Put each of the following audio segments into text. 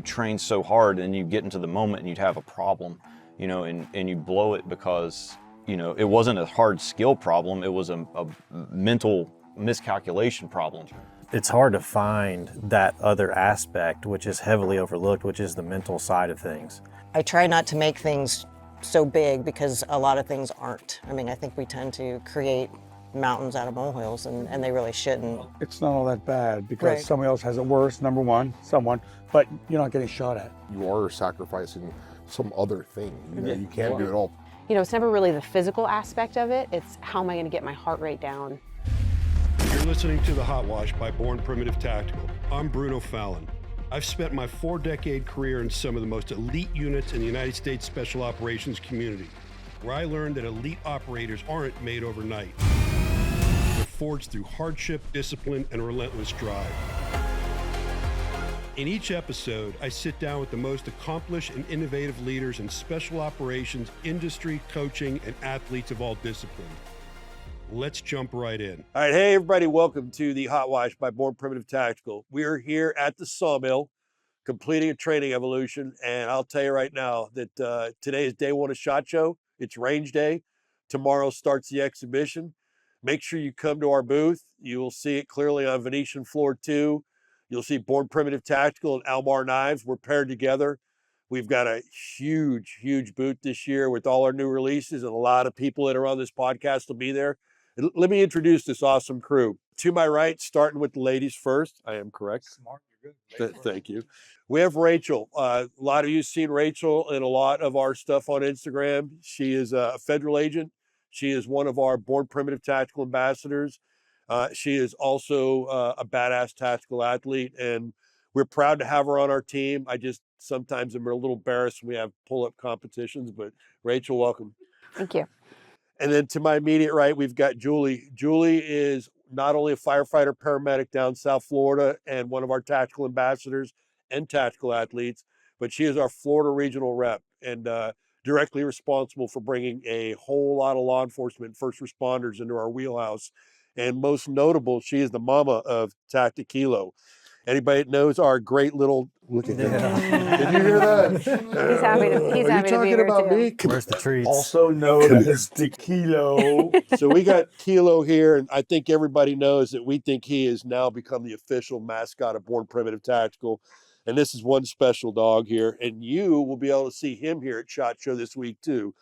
you train so hard and you get into the moment and you'd have a problem, you know, and you blow it because, you know, it wasn't a hard skill problem, it was a mental miscalculation problem. It's hard to find that other aspect, which is heavily overlooked, which is the mental side of things. I try not to make things so big because a lot of things aren't. I mean, I think we tend to create mountains out of molehills, and they really shouldn't. It's not all that bad because Right. somebody else has it worse, number one, but you're not getting shot at. You are sacrificing some other thing. You know, you can't do it all. You know, it's never really the physical aspect of it. It's how am I going to get my heart rate down? You're listening to The Hot Wash by Born Primitive Tactical. I'm Bruno Fallon. I've spent my 4-decade career in some of the most elite units in the United States Special Operations community, where I learned that elite operators aren't made overnight. They're forged through hardship, discipline, and relentless drive. In each episode, I sit down with the most accomplished and innovative leaders in special operations, industry, coaching, and athletes of all disciplines. Let's jump right in. All right, hey everybody, welcome to the Hot Wash by Born Primitive Tactical. We are here at the Sawmill, completing a training evolution, and I'll tell you right now that today is day one of SHOT Show. It's range day. Tomorrow starts the exhibition. Make sure you come to our booth. You will see it clearly on Venetian Floor 2. You'll see Born Primitive Tactical and Almar Knives. We're paired together. We've got a huge, huge booth this year with all our new releases, and a lot of people that are on this podcast will be there. Let me introduce this awesome crew. To my right, starting with the ladies first. I am correct. Smart, you're good. Thank you. We have Rachel. A lot of you have seen Rachel in a lot of our stuff on Instagram. She is a federal agent. She is one of our Born Primitive Tactical ambassadors. She is also a badass tactical athlete, and we're proud to have her on our team. I just sometimes am a little embarrassed when we have pull-up competitions, but Rachel, welcome. Thank you. And then to my immediate right, we've got Julie. Julie is not only a firefighter-paramedic down South Florida and one of our tactical ambassadors and tactical athletes, but she is our Florida regional rep and directly responsible for bringing a whole lot of law enforcement and first responders into our wheelhouse. And most notable, she is the mama of Tactic Kilo. Anybody that knows our great little, look at that. Did you hear that? He's happy to be talking here about too. me? Where's the treats? Also known as the Kilo. So we got Kilo here, and I think everybody knows that we think he has now become the official mascot of Born Primitive Tactical. And this is one special dog here, and you will be able to see him here at SHOT Show this week too.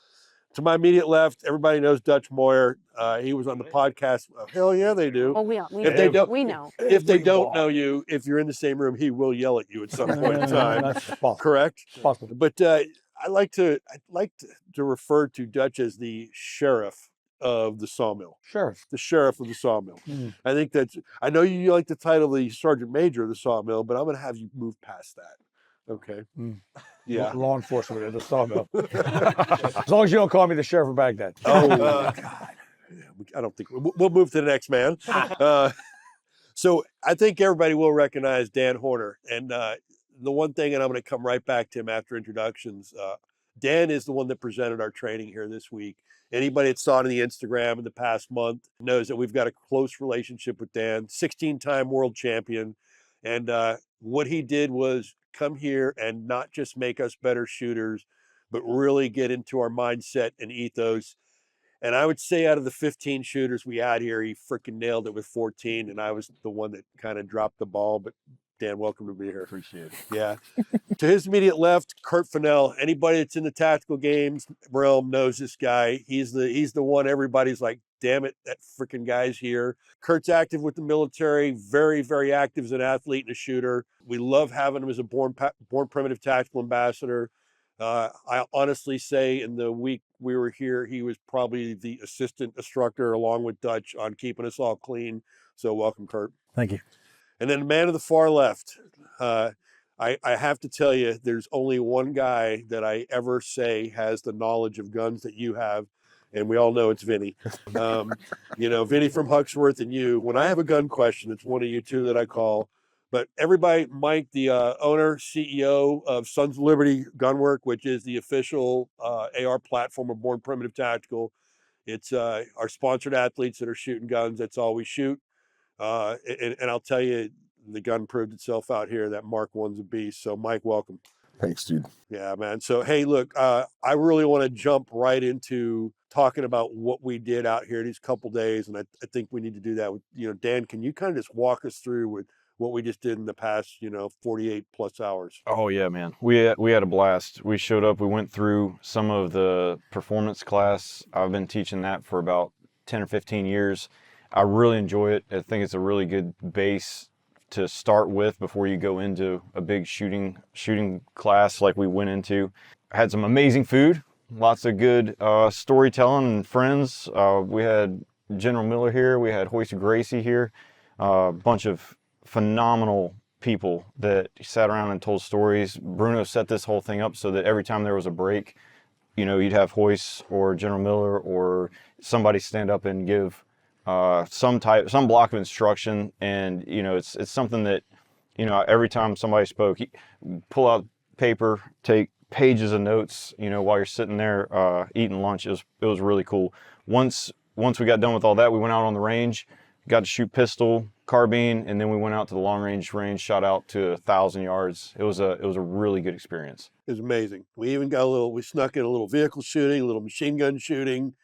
To my immediate left, everybody knows Dutch Moyer. He was on the podcast. Hell yeah, they do. Well, we If they don't- we know. If they don't know you, if you're in the same room, he will yell at you at some point in time. That's possible. Correct? Possible. But I'd like to refer to Dutch as the sheriff of the Sawmill. Sheriff. The sheriff of the Sawmill. Mm. I think I know you like the title the sergeant major of the Sawmill, but I'm going to have you move past that. Okay. Mm. Yeah. Law enforcement at the Sawmill. As long as you don't call me the sheriff of Baghdad. Oh, God. I don't think we'll move to the next man. So I think everybody will recognize Dan Horner. And the one thing, and I'm going to come right back to him after introductions, Dan is the one that presented our training here this week. Anybody that saw it on the Instagram in the past month knows that we've got a close relationship with Dan, 16-time world champion. And what he did was come here and not just make us better shooters, but really get into our mindset and ethos. And I would say out of the 15 shooters we had here, he freaking nailed it with 14. And I was the one that kind of dropped the ball. But Dan, welcome to be here. Appreciate it. Yeah. To his immediate left, Kirt Finnell. Anybody that's in the tactical games realm knows this guy. He's the one everybody's like, damn it, that freaking guy's here. Kurt's active with the military, very, very active as an athlete and a shooter. We love having him as a Born Primitive Tactical ambassador. I honestly say in the week we were here, he was probably the assistant instructor along with Dutch on keeping us all clean. So welcome, Kirt. Thank you. And then the man to the far left, I have to tell you, there's only one guy that I ever say has the knowledge of guns that you have, and we all know it's Vinny. Vinny from Hucksworth and you. When I have a gun question, it's one of you two that I call. But everybody, Mike, the owner, CEO of Sons of Liberty Gunwork, which is the official AR platform of Born Primitive Tactical. It's our sponsored athletes that are shooting guns. That's all we shoot. And I'll tell you, The gun proved itself out here. That Mark I's a beast. So Mike, welcome. Thanks, dude. Yeah, man. So, hey, look, I really want to jump right into talking about what we did out here these couple days. And I think we need to do that with, Dan, can you kind of just walk us through with what we just did in the past, 48 plus hours? Oh yeah, man. We had a blast. We showed up, we went through some of the performance class. I've been teaching that for about 10 or 15 years. I really enjoy it. I think it's a really good base to start with before you go into a big shooting class like we went into. I had some amazing food, lots of good storytelling and friends. We had General Miller here, we had Hoist Gracie here, a bunch of phenomenal people that sat around and told stories. Bruno set this whole thing up so that every time there was a break, you'd have Hoist or General Miller or somebody stand up and give some block of instruction. And it's something that every time somebody spoke, pull out paper, take pages of notes while you're sitting there eating lunch. It was really cool. Once we got done with all that, we went out on the range, got to shoot pistol, carbine, and then we went out to the long range, shot out to 1,000 yards. It was a really good experience. It was amazing. We even we snuck in a little vehicle shooting, a little machine gun shooting.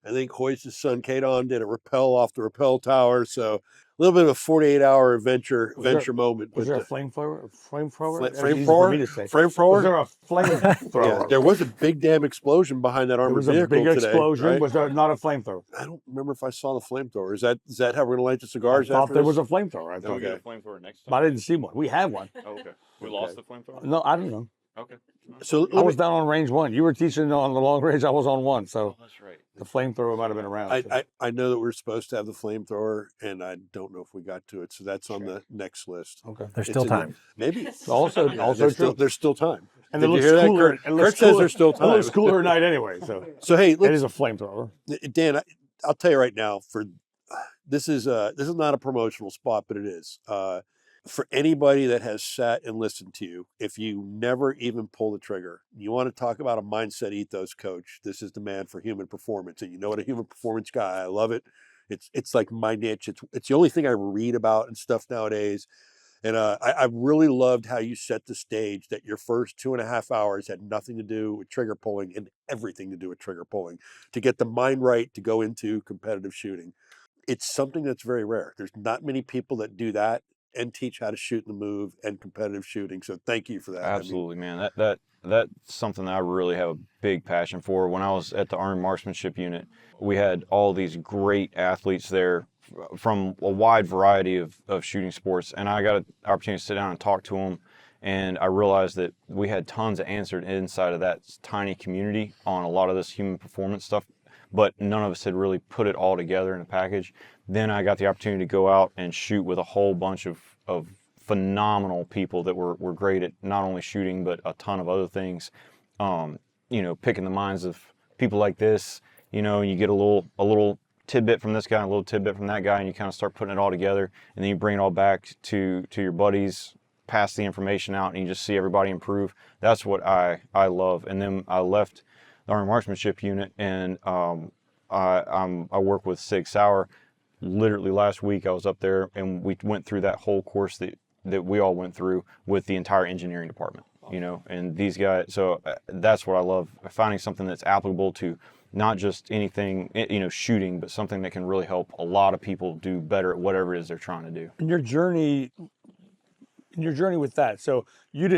I think Hoist's son, Kadon, did a rappel off the rappel tower. So a little bit of a 48-hour adventure moment. Was there a flamethrower? Flamethrower? Was there a flamethrower? Yeah, there was a big damn explosion behind that armored vehicle today. There was a big explosion. Right? Was there not a flamethrower? I don't remember if I saw the flamethrower. Is that how we're going to light the cigars I thought after there this? was a flamethrower. I thought. We get a flamethrower next time. But I didn't see one. We had one. Oh, okay. We lost the flamethrower? No, I don't know. Okay. So I was down on range 1. You were teaching on the long range. I was on 1. So That's right. the flamethrower might have been around. I know that we're supposed to have the flamethrower, and I don't know if we got to it. So that's on the next list. Okay. There's still time. Maybe. Also true. There's still time. And Did it you looks hear that, cooler. Kurt? It looks Kurt says cooler. there's still It looks time. cooler at night anyway. So hey, it is a flamethrower. Dan, I'll tell you right now. This is not a promotional spot, but it is. For anybody that has sat and listened to you, if you never even pull the trigger, you want to talk about a mindset ethos coach, this is the man for human performance. And you know what, a human performance guy, I love it. It's like my niche. It's the only thing I read about and stuff nowadays. And I really loved how you set the stage that your first 2.5 hours had nothing to do with trigger pulling and everything to do with trigger pulling to get the mind right to go into competitive shooting. It's something that's very rare. There's not many people that do that and teach how to shoot in the move and competitive shooting. So thank you for that. Absolutely, man. That's something that I really have a big passion for. When I was at the Army Marksmanship Unit, we had all these great athletes there from a wide variety of shooting sports, and I got an opportunity to sit down and talk to them, and I realized that we had tons of answered inside of that tiny community on a lot of this human performance stuff, but none of us had really put it all together in a package. Then I got the opportunity to go out and shoot with a whole bunch of phenomenal people that were great at not only shooting, but a ton of other things. Picking the minds of people like this, and you get a little tidbit from this guy, and a little tidbit from that guy, and you kind of start putting it all together, and then you bring it all back to your buddies, pass the information out, and you just see everybody improve. That's what I love. And then I left the Army Marksmanship Unit, and I work with Sig Sauer. Literally last week I was up there, and we went through that whole course that we all went through with the entire engineering department, and these guys. So that's what I love, finding something that's applicable to not just anything, shooting, but something that can really help a lot of people do better at whatever it is they're trying to do. In your journey with that, so you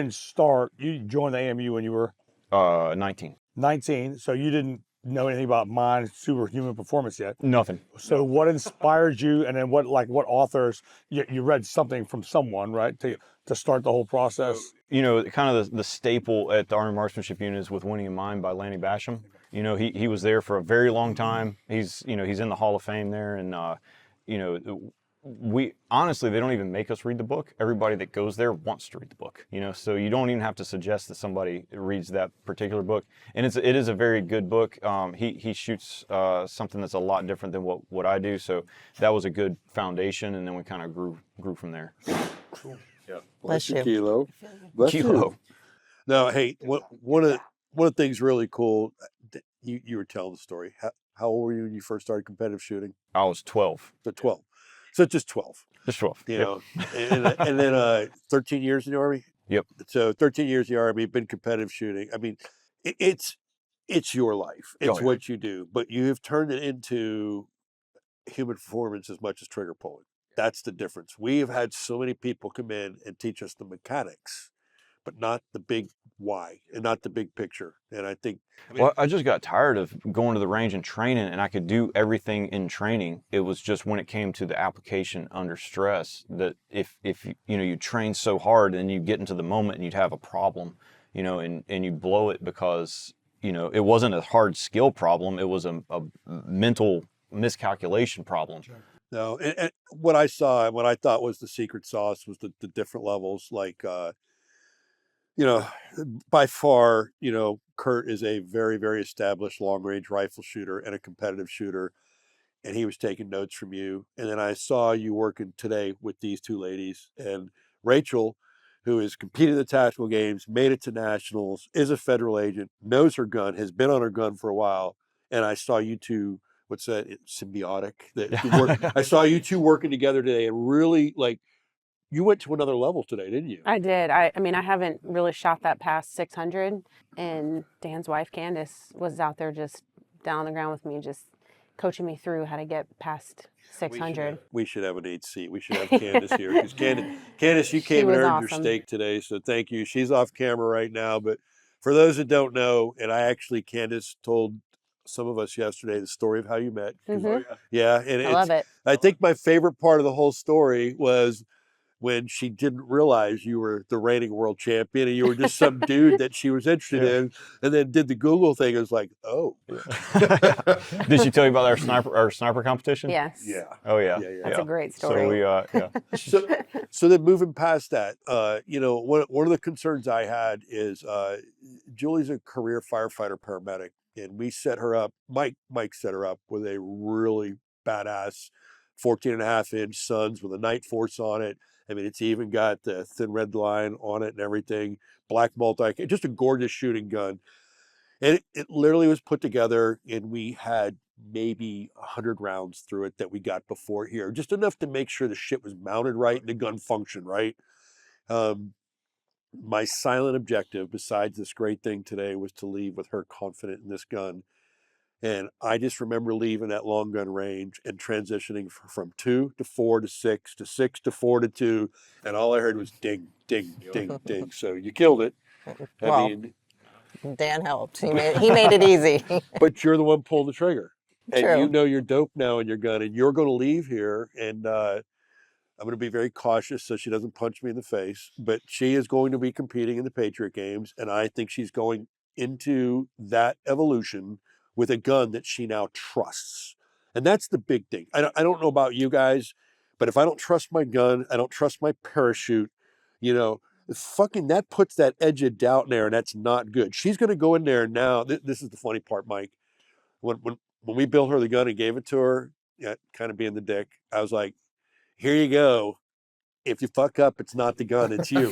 joined the AMU when you were 19. 19, so you didn't know anything about mind superhuman performance yet. Nothing. So what inspired you, and then what authors, you read something from someone, right, to start the whole process? Kind of the staple at the Army Marksmanship Unit is With Winning in Mind by Lanny Basham. He was there for a very long time. He's in the Hall of Fame there, and we honestly, they don't even make us read the book. Everybody that goes there wants to read the book, so you don't even have to suggest that somebody reads that particular book. And it is a very good book. He shoots something that's a lot different than what I do, so that was a good foundation, and then we kind of grew from there. Cool. Yeah. Bless you. Kilo. Bless Kilo. you. No, hey, one of the things really cool. You were telling the story. How old were you when you first started competitive shooting? I was 12. So 12. So just 12. Just 12. You Yep. know, and then 13 years in the Army. Yep. So 13 years in the Army, been competitive shooting. I mean, it's your life. It's yeah. what you do, but you have turned it into human performance as much as trigger pulling. That's the difference. We have had so many people come in and teach us the mechanics, but not the big why and not the big picture. And I think, Well, I just got tired of going to the range and training, and I could do everything in training. It was just when it came to the application under stress that if you train so hard and you get into the moment and you'd have a problem, and you blow it because it wasn't a hard skill problem. It was a mental miscalculation problem. no, and what I saw and what I thought was the secret sauce was the different levels. Like, by far, Kirt is a very, very established long-range rifle shooter and a competitive shooter, and he was taking notes from you. And then I saw you working today with these two ladies, and Rachel, who has competed in the tactical games, made it to nationals, is a federal agent, knows her gun, has been on her gun for a while, and I saw you two. What's that? Symbiotic. I saw you two working together today, and really you went to another level today, didn't you? I did. I mean, I haven't really shot that past 600, and Dan's wife, Candace, was out there just down on the ground with me, just coaching me through how to get past 600. We should have an 8 seat. We should have Candace here, because Candace, you came and earned your steak today, so thank you. She's off camera right now, but for those that don't know, and Candace told some of us yesterday the story of how you met. Mm-hmm. Yeah, and I love it. I think my favorite part of the whole story was when she didn't realize you were the reigning world champion and you were just some dude that she was interested in, and then did the Google thing. It was like, oh. Did she tell you about our sniper competition? Yes. Yeah. Oh yeah. That's a great story. So we So then moving past that, one of the concerns I had is Julie's a career firefighter-paramedic, and we set her up, Mike set her up with a really badass 14.5-inch Suns with a Night Force on it. I mean, it's even got the thin red line on it and everything, black multi, just a gorgeous shooting gun. And it literally was put together, and we had maybe 100 rounds through it that we got before here, just enough to make sure the shit was mounted right and the gun functioned right. My silent objective, besides this great thing today, was to leave with her confident in this gun. And I just remember leaving that long gun range and transitioning from 2 to 4 to 6 to 6 to 4 to 2. And all I heard was ding, ding, ding, ding. So you killed it. Dan helped. He made it easy. But you're the one pulling the trigger. And True. you know you're dope now in your gun. And you're going to leave here. And I'm going to be very cautious so she doesn't punch me in the face. But she is going to be competing in the Patriot Games. And I think she's going into that evolution with a gun that she now trusts. And that's the big thing. I don't know about you guys, but if I don't trust my gun, I don't trust my parachute, fucking that puts that edge of doubt in there, and that's not good. She's going to go in there now. This is the funny part, Mike. When we built her the gun and gave it to her, kind of being the dick, I was like, here you go. If you fuck up, it's not the gun, it's you.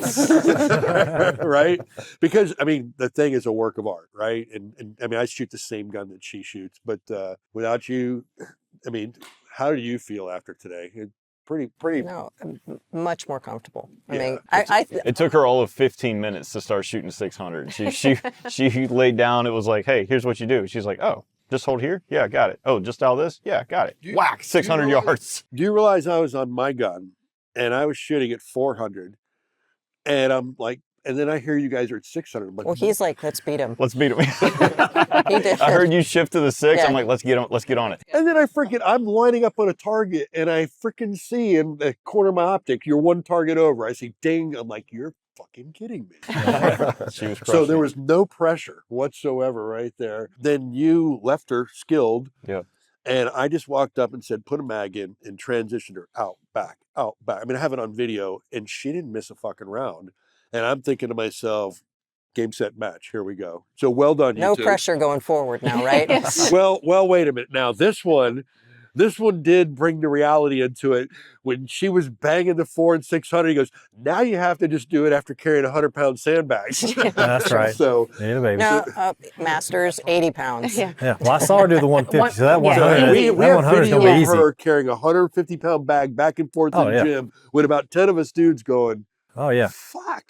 Right? Because, I mean, the thing is a work of art, right? And I mean, I shoot the same gun that she shoots, but without you, I mean, how do you feel after today? Pretty. No, much more comfortable. Yeah. I mean, it took her all of 15 minutes to start shooting 600. She laid down. It was like, hey, here's what you do. She's like, oh, just hold here? Yeah, got it. Oh, just all this? Yeah, got it. Whack, 600 yards. Do you realize I was on my gun and I was shooting at 400, and I'm like, and then I hear you guys are at 600. Like, well, he's like, let's beat him. Let's beat him. He did. I heard you shift to the 6. Yeah. I'm like, let's get on it. And then I'm lining up on a target, and I freaking see in the corner of my optic, you're one target over. I see ding. I'm like, you're fucking kidding me. She was So there was no pressure whatsoever right there. Then you left her skilled. Yeah. And I just walked up and said, put a mag in, and transitioned her out, back. I mean, I have it on video, and she didn't miss a fucking round. And I'm thinking to myself, game, set, match. Here we go. So well done, you No two. pressure going forward now, right? Well, wait a minute. Now this one, This one did bring the reality into it. When she was banging the 400 and 600, he goes, now you have to just do it after carrying 100-pound sandbags. That's right. So, Yeah, baby. No, masters, 80 pounds. Yeah. Yeah. Well, I saw her do the 150. So that Yeah, 100, easy. we that have 100 is video gonna be of easy. her carrying a 150-pound bag back and forth Oh, in the yeah. gym with about 10 of us dudes going, Oh yeah. fuck.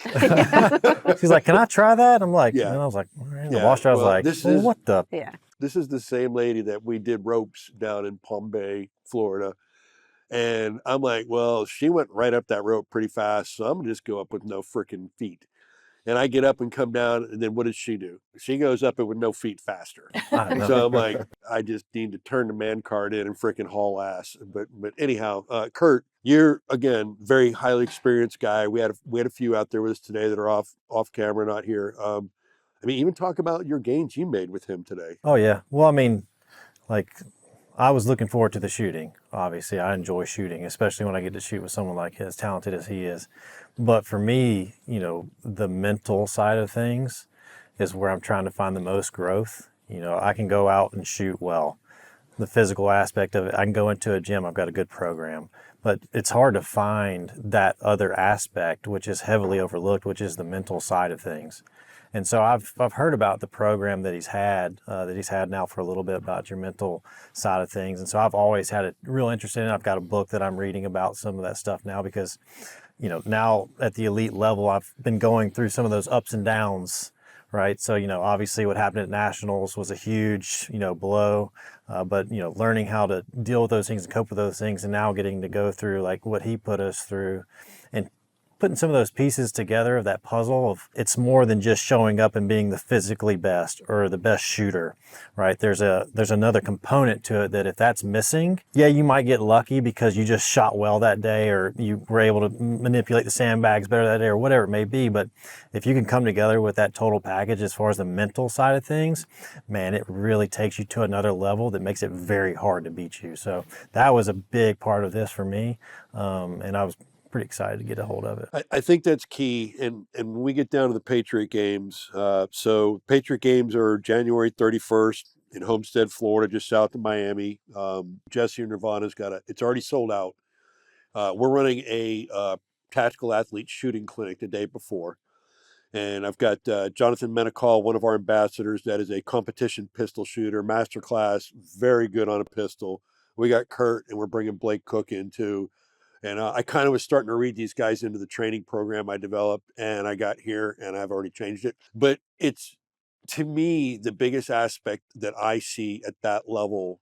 She's like, "Can I try that?" I'm like, Yeah. and I was like, all right. The Yeah, washer, I was well, like, this well, is- what the? Yeah. This is the same lady that we did ropes down in Palm Bay, Florida. And I'm like, well, she went right up that rope pretty fast, so I'm gonna just go up with no freaking feet. And I get up and come down, and then what does she do? She goes up it with no feet faster. I know. So I'm like, I just need to turn the man card in and freaking haul ass. But anyhow, Kirt, you're again very highly experienced guy. We had a few out there with us today that are off camera, not here. I mean, even talk about your gains you made with him today. Oh yeah. Well, I mean, like, I was looking forward to the shooting. Obviously, I enjoy shooting, especially when I get to shoot with someone like as talented as he is. But for me, you know, the mental side of things is where I'm trying to find the most growth. You know, I can go out and shoot well. The physical aspect of it, I can go into a gym, I've got a good program. But it's hard to find that other aspect, which is heavily overlooked, which is the mental side of things. And so I've heard about the program that he's had now for a little bit about your mental side of things. And so I've always had a real interest in it. I've got a book that I'm reading about some of that stuff now because, you know, now at the elite level, I've been going through some of those ups and downs, right? So, you know, obviously what happened at Nationals was a huge, you know, blow, but, you know, learning how to deal with those things and cope with those things, and now getting to go through like what he put us through and putting some of those pieces together of that puzzle of it's more than just showing up and being the physically best or the best shooter, right? There's another component to it that if that's missing, yeah, you might get lucky because you just shot well that day or you were able to manipulate the sandbags better that day or whatever it may be. But if you can come together with that total package as far as the mental side of things, man, it really takes you to another level that makes it very hard to beat you. So that was a big part of this for me. And I was pretty excited to get a hold of it. I think that's key. And when we get down to the Patriot Games, so Patriot Games are January 31st in Homestead, Florida, just south of Miami. Jesse Nirvana's it's already sold out. We're running a tactical athlete shooting clinic the day before. And I've got Jonathan Menacall, one of our ambassadors, that is a competition pistol shooter, masterclass, very good on a pistol. We got Kirt, and we're bringing Blake Cook in too. And I kind of was starting to read these guys into the training program I developed, and I got here and I've already changed it. But it's, to me, the biggest aspect that I see at that level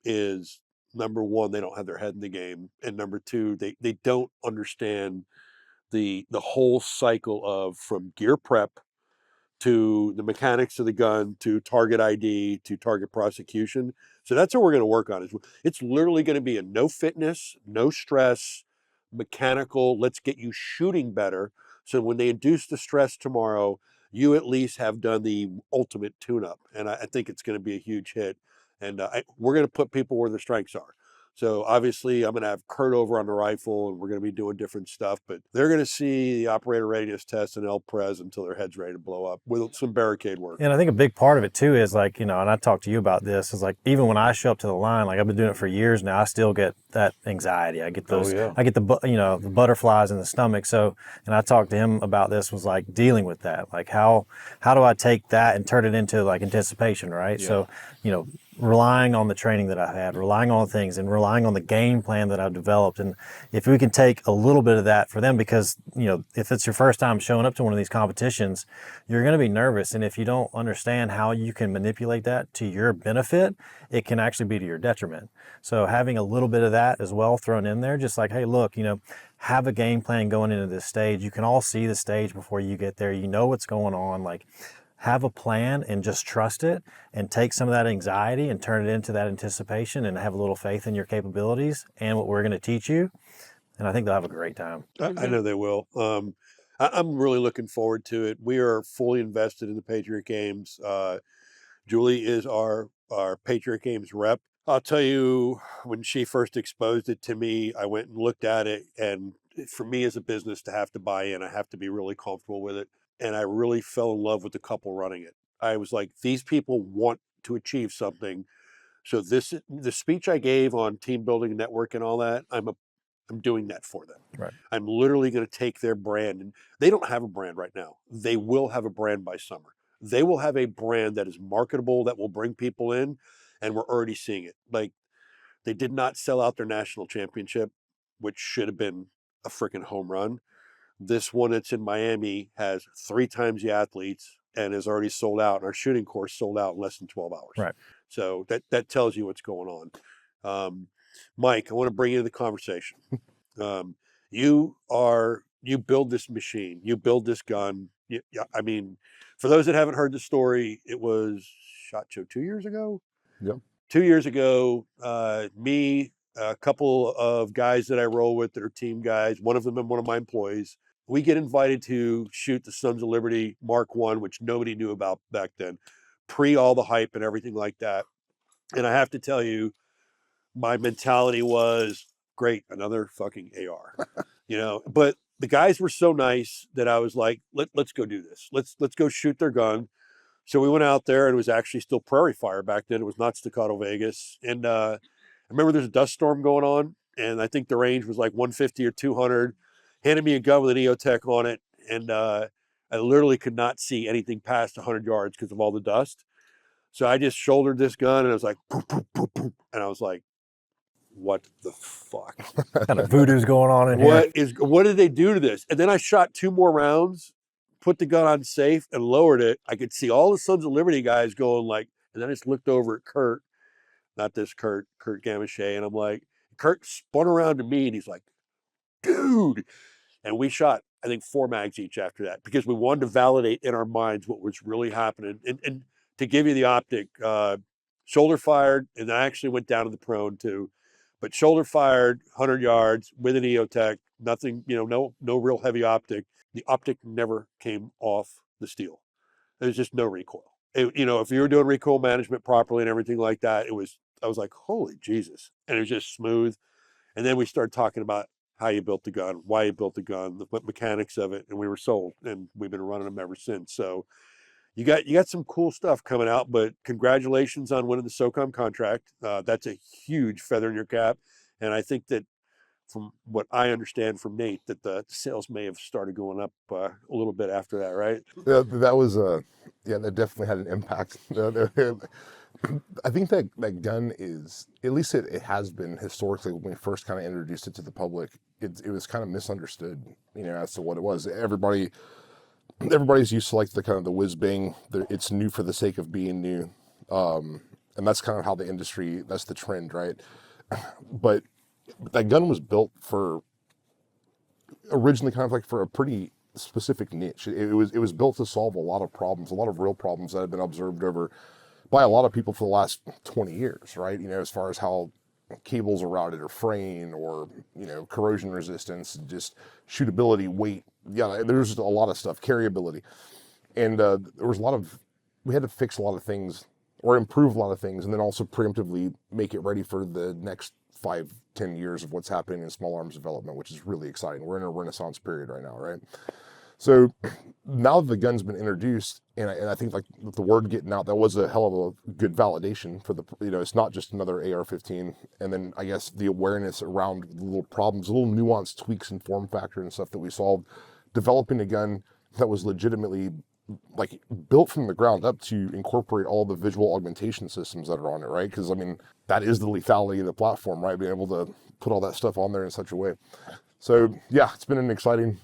is number one, they don't have their head in the game. And number two, they don't understand the whole cycle of from gear prep to the mechanics of the gun, to target ID, to target prosecution. So that's what we're going to work on. It's literally going to be a no fitness, no stress, mechanical, let's get you shooting better. So when they induce the stress tomorrow, you at least have done the ultimate tune-up. And I think it's going to be a huge hit. And we're going to put people where their strengths are. So obviously I'm going to have Kirt over on the rifle and we're going to be doing different stuff, but they're going to see the operator readiness test and LPRES until their head's ready to blow up with some barricade work. And I think a big part of it too is like, you know, and I talked to you about this, is like, even when I show up to the line, like I've been doing it for years now, I still get that anxiety. I get those, I get the, you know, the butterflies in the stomach. So, and I talked to him about this, was like dealing with that. Like how do I take that and turn it into like anticipation, right? Yeah. So, you know, relying on the training that I've had, relying on things and relying on the game plan that I've developed. And if we can take a little bit of that for them, because, you know, if it's your first time showing up to one of these competitions, you're going to be nervous. And if you don't understand how you can manipulate that to your benefit, it can actually be to your detriment. So having a little bit of that as well thrown in there, just like, hey, look, you know, have a game plan going into this stage. You can all see the stage before you get there. You know what's going on. Like, have a plan and just trust it and take some of that anxiety and turn it into that anticipation and have a little faith in your capabilities and what we're going to teach you. And I think they'll have a great time. I know they will. I'm really looking forward to it. We are fully invested in the Patriot Games. Julie is our Patriot Games rep. I'll tell you, when she first exposed it to me, I went and looked at it. And for me as a business to have to buy in, I have to be really comfortable with it. And I really fell in love with the couple running it. I was like, these people want to achieve something. So the speech I gave on team building, network, and all that, I'm doing that for them. Right. I'm literally going to take their brand, and they don't have a brand right now. They will have a brand by summer. They will have a brand that is marketable, that will bring people in, and we're already seeing it. Like, they did not sell out their national championship, which should have been a freaking home run. This one that's in Miami has 3 times the athletes and is already sold out. And our shooting course sold out in less than 12 hours. Right. So that tells you what's going on. Mike, I want to bring you into the conversation. You build this machine, you build this gun. I mean, for those that haven't heard the story, it was SHOT Show 2 years ago. Yep. 2 years ago, me, a couple of guys that I roll with that are team guys, one of them and one of my employees, we get invited to shoot the Sons of Liberty Mark I, which nobody knew about back then, pre all the hype and everything like that. And I have to tell you, my mentality was, great, another fucking AR, but the guys were so nice that I was like, let's go do this. Let's go shoot their gun. So we went out there, and it was actually still prairie fire back then. It was not Staccato Vegas. And I remember there's a dust storm going on, and I think the range was like 150 or 200. Handed me a gun with an EOTech on it, and I literally could not see anything past 100 yards because of all the dust. So I just shouldered this gun, and I was like, boom, boom, boom, boom. And I was like, what the fuck? What kind of voodoo's going on in here? What did they do to this? And then I shot 2 more rounds, put the gun on safe, and lowered it. I could see all the Sons of Liberty guys going like, and then I just looked over at Kirt, not this Kirt Gamachet, and I'm like, Kirt spun around to me, and he's like, dude. And we shot, I think, 4 mags each after that, because we wanted to validate in our minds what was really happening. And to give you the optic, shoulder fired, and I actually went down to the prone too, but shoulder fired, 100 yards with an EOTech, nothing, no real heavy optic. The optic never came off the steel. There's just no recoil. If you were doing recoil management properly and everything like that, I was like, holy Jesus. And it was just smooth. And then we started talking about how you built the gun, why you built the gun, the mechanics of it, and we were sold, and we've been running them ever since. So you got some cool stuff coming out, but congratulations on winning the SOCOM contract. That's a huge feather in your cap, and I think that, from what I understand from Nate, that the sales may have started going up a little bit after that, right? Yeah, that was that definitely had an impact. I think that gun is, at least it has been historically, when we first kind of introduced it to the public, it was kind of misunderstood, as to what it was. Everybody's used to like the kind of the whiz bang. It's new for the sake of being new, and that's kind of how the industry. That's the trend, right? But that gun was built originally kind of like for a pretty specific niche. It was built to solve a lot of problems, a lot of real problems that have been observed over by a lot of people for the last 20 years, right? As far as how cables are routed or fraying or, corrosion resistance, just shootability, weight. Yeah, there's a lot of stuff, carryability. And there was we had to fix a lot of things or improve a lot of things, and then also preemptively make it ready for the next 5-10 years of what's happening in small arms development, which is really exciting. We're in a renaissance period right now, right? So now that the gun's been introduced, and I think like the word getting out, that was a hell of a good validation for the, it's not just another AR-15. And then I guess the awareness around the little problems, little nuanced tweaks in form factor and stuff that we solved, developing a gun that was legitimately like built from the ground up to incorporate all the visual augmentation systems that are on it, right? Because that is the lethality of the platform, right? Being able to put all that stuff on there in such a way. So yeah, it's been an exciting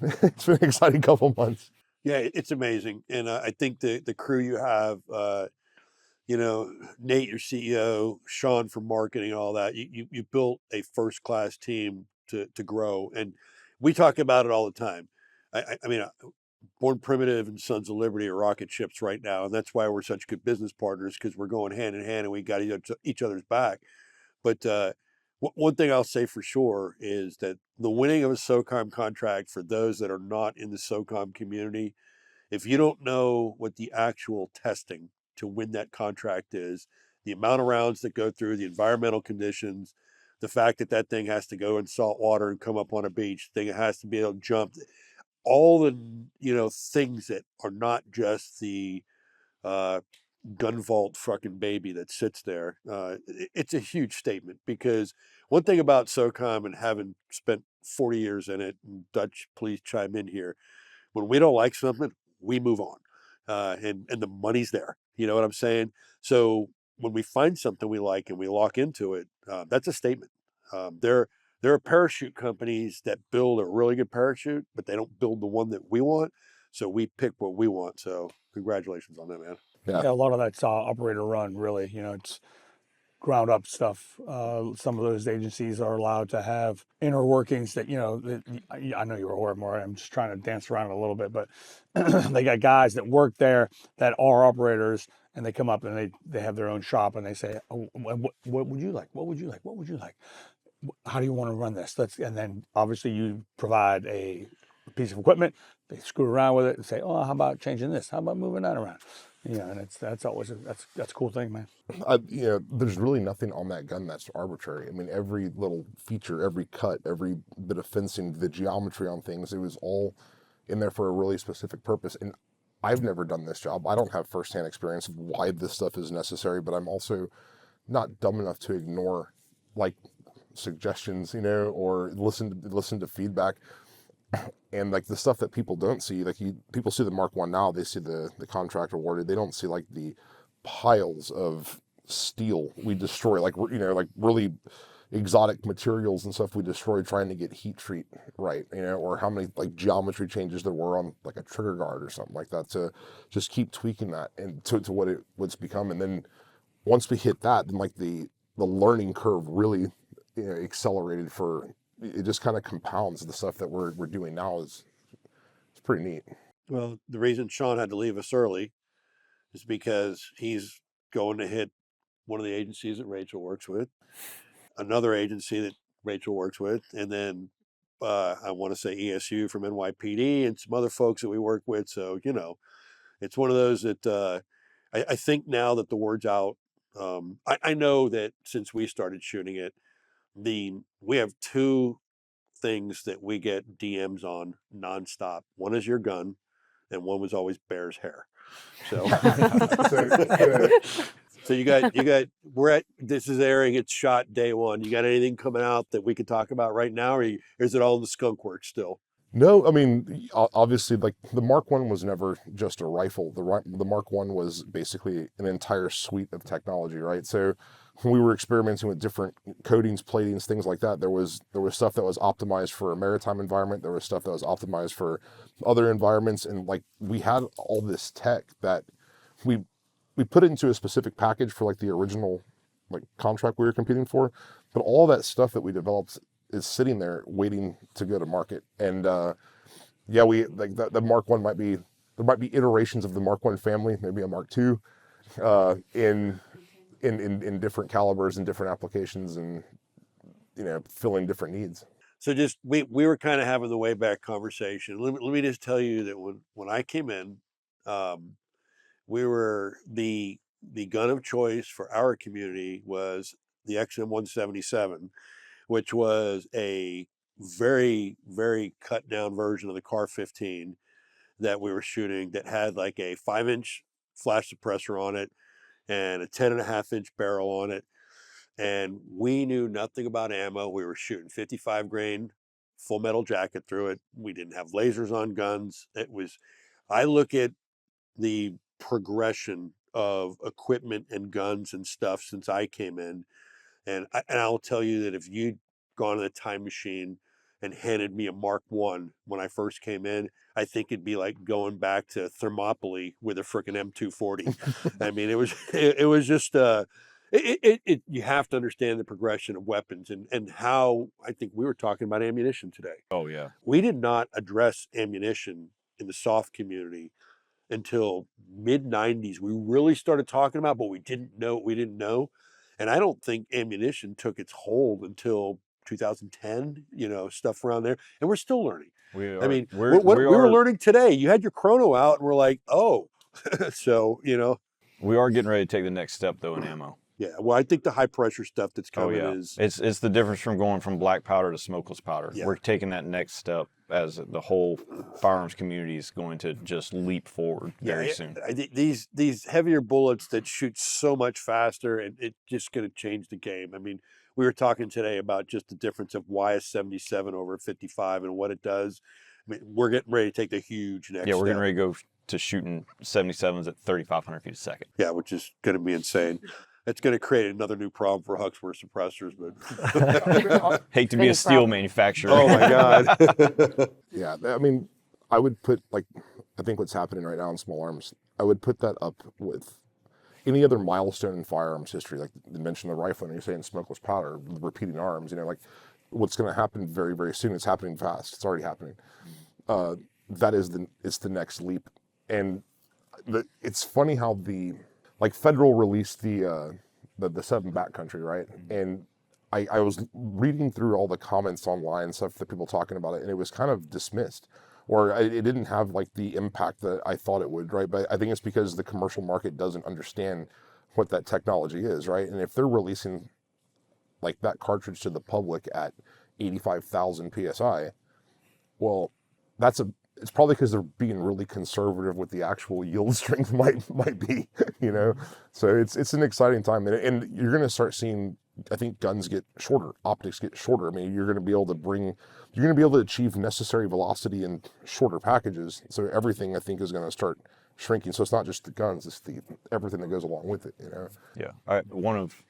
couple months. Yeah, it's amazing, and I think the crew you have, Nate, your CEO, Sean from marketing, all that. You built a first class team to grow, and we talk about it all the time. I mean, Born Primitive and Sons of Liberty are rocket ships right now, and that's why we're such good business partners, because we're going hand in hand and we got each other's back. But one thing I'll say for sure is that the winning of a SOCOM contract, for those that are not in the SOCOM community, if you don't know what the actual testing to win that contract is, the amount of rounds that go through, the environmental conditions, the fact that thing has to go in salt water and come up on a beach, the thing has to be able to jump, all the things that are not just the gun vault fucking baby that sits there. It's a huge statement, because one thing about SOCOM, and having spent 40 years in it, and Dutch, please chime in here, when we don't like something, we move on, and the money's there. You know what I'm saying? So when we find something we like and we lock into it, that's a statement. There are parachute companies that build a really good parachute, but they don't build the one that we want. So we pick what we want. So congratulations on that, man. Yeah, a lot of that's operator run, really. It's ground up stuff. Some of those agencies are allowed to have inner workings that, I know you're aware more. I'm just trying to dance around it a little bit, but they got guys that work there that are operators, and they come up and they have their own shop, and they say, oh, what would you like? What would you like? What would you like? How do you want to run this? And then obviously you provide a piece of equipment. They screw around with it and say, oh, how about changing this? How about moving that around? And that's always that's a cool thing, man. There's really nothing on that gun that's arbitrary. I mean, every little feature, every cut, every bit of fencing, the geometry on things, it was all in there for a really specific purpose. And I've never done this job. I don't have firsthand experience of why this stuff is necessary, but I'm also not dumb enough to ignore like suggestions, or listen to feedback. And like the stuff that people don't see, people see the Mark I now, they see the contract awarded, they don't see like the piles of steel we destroy, like really exotic materials and stuff we destroy trying to get heat treat right, or how many like geometry changes there were on like a trigger guard or something like that, to just keep tweaking that and to what's become. And then once we hit that, then like the learning curve really accelerated for. It just kind of compounds the stuff that we're doing now. It's pretty neat. Well, the reason Sean had to leave us early is because he's going to hit one of the agencies that Rachel works with, another agency that Rachel works with, and then I want to say ESU from NYPD and some other folks that we work with. So, it's one of those that I think now that the word's out, I know that since we started shooting it, we have two things that we get DMs on nonstop. One is your gun, and one was always Bear's hair. So, so you got. This is airing. It's shot day one. You got anything coming out that we could talk about right now, or is it all in the skunk works still? No, I mean, obviously, like the Mark I was never just a rifle. The Mark I was basically an entire suite of technology, right? So when we were experimenting with different coatings, platings, things like that, there was stuff that was optimized for a maritime environment. There was stuff that was optimized for other environments, and like we had all this tech that we put it into a specific package for like the original like contract we were competing for, but all that stuff that we developed is sitting there waiting to go to market. And we like the Mark I might be iterations of the Mark I family, maybe a Mark II, in different calibers and different applications, and filling different needs. So just we were kind of having the way back conversation. Let me just tell you that when I came in, we were the gun of choice for our community was the XM177, which was a very, very cut down version of the Car 15 that we were shooting, that had like a 5-inch flash suppressor on it and a 10.5-inch barrel on it. And we knew nothing about ammo. We were shooting 55 grain full metal jacket through it. We didn't have lasers on guns. I look at the progression of equipment and guns and stuff since I came in. And I'll tell you that if you'd gone in a time machine and handed me a Mark I when I first came in, I think it'd be like going back to Thermopylae with a frickin' M240. I mean, it was just, you have to understand the progression of weapons and how, I think we were talking about ammunition today. Oh, yeah. We did not address ammunition in the SOF community until mid-90s. We really started talking about, but we didn't know what we didn't know. And I don't think ammunition took its hold until 2010, stuff around there. And we're still learning. We are. I mean, we were learning today. You had your chrono out and we're like, oh, so, We are getting ready to take the next step, though, in ammo. Yeah, well, I think the high pressure stuff that's coming is... It's the difference from going from black powder to smokeless powder. Yeah. We're taking that next step. as the whole firearms community is going to just leap forward very soon. These heavier bullets that shoot so much faster, and it's just going to change the game. I mean, we were talking today about just the difference of why a 77 over a 55 and what it does. I mean, we're getting ready to take the huge next Yeah, we're step. getting ready to go to shooting 77s at 3,500 feet a second. Yeah, which is going to be insane. It's going to create another new problem for Huxworth suppressors, but Hate to be a steel manufacturer. oh my God. Yeah, I mean, I would put, like, I think what's happening right now in small arms, I would put that up with any other milestone in firearms history, like you mentioned the rifle, and you're saying smokeless powder, repeating arms, you know, like what's going to happen very, very soon. It's happening fast. It's already happening. That is it's the next leap. And it's funny how Federal released the 7 backcountry, right? And I was reading through all the comments online, stuff that people talking about it, and it was kind of dismissed, or it didn't have like the impact that I thought it would, right? But I think it's because the commercial market doesn't understand what that technology is, right? And if they're releasing like that cartridge to the public at 85,000 PSI, well, it's probably because they're being really conservative with the actual yield strength might be, you know? So it's an exciting time, and you're going to start seeing, I think, guns get shorter, optics get shorter. I mean, you're going to be able to achieve necessary velocity in shorter packages. So everything, I think, is going to start shrinking. So it's not just the guns, it's everything that goes along with it, you know? Yeah. One of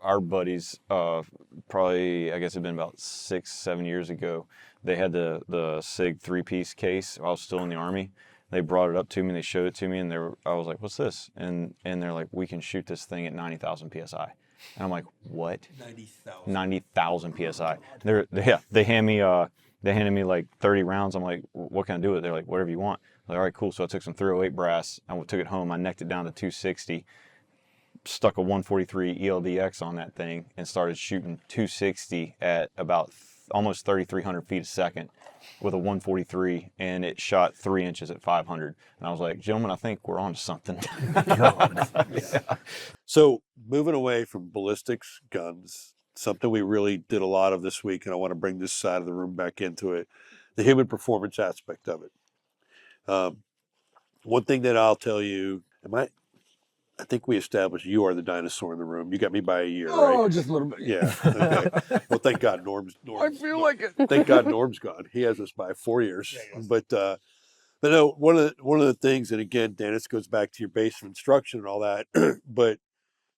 our buddies, probably, I guess it'd been about 6-7 years ago, they had the SIG 3-piece case. I was still in the Army. They brought it up to me, they showed it to me, and I was like, what's this? And they're like, we can shoot this thing at 90,000 PSI. And I'm like, what? 90,000 PSI. They handed me like 30 rounds. I'm like, what can I do with it? They're like, whatever you want. I'm like, all right, cool. So I took some 308 brass. I took it home. I necked it down to 260, stuck a 143 ELDX on that thing, and started shooting 260 at about almost 3,300 feet a second with a 143, and it shot 3 inches at 500. And I was like, gentlemen, I think we're on to something. Yeah. So moving away from ballistics, guns, something we really did a lot of this week, and I want to bring this side of the room back into it, the human performance aspect of it. One thing that I'll tell you, I think we established you are the dinosaur in the room. You got me by a year, right? Oh, just a little bit. Yeah. Okay. Well, thank God Norm's I feel like it. Thank God Norm's gone. He has us by 4 years. But no, one of the things, and again, Dan, this goes back to your base of instruction and all that, but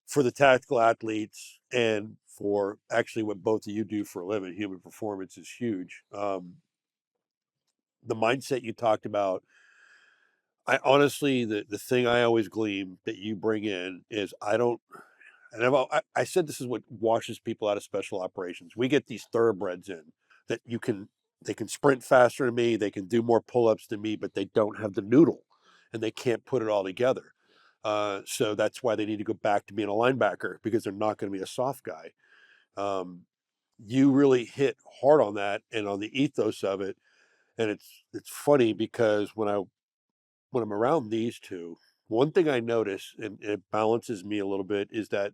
for the tactical athletes and for actually what both of you do for a living, human performance is huge. The mindset you talked about, I honestly, the thing I always glean that you bring in is I said this is what washes people out of special operations. We get these thoroughbreds in that they can sprint faster than me, they can do more pull-ups than me, but they don't have the noodle and they can't put it all together. So that's why they need to go back to being a linebacker, because they're not going to be a soft guy. You really hit hard on that and on the ethos of it. And it's funny because when I'm around these two, one thing I notice, and it balances me a little bit, is that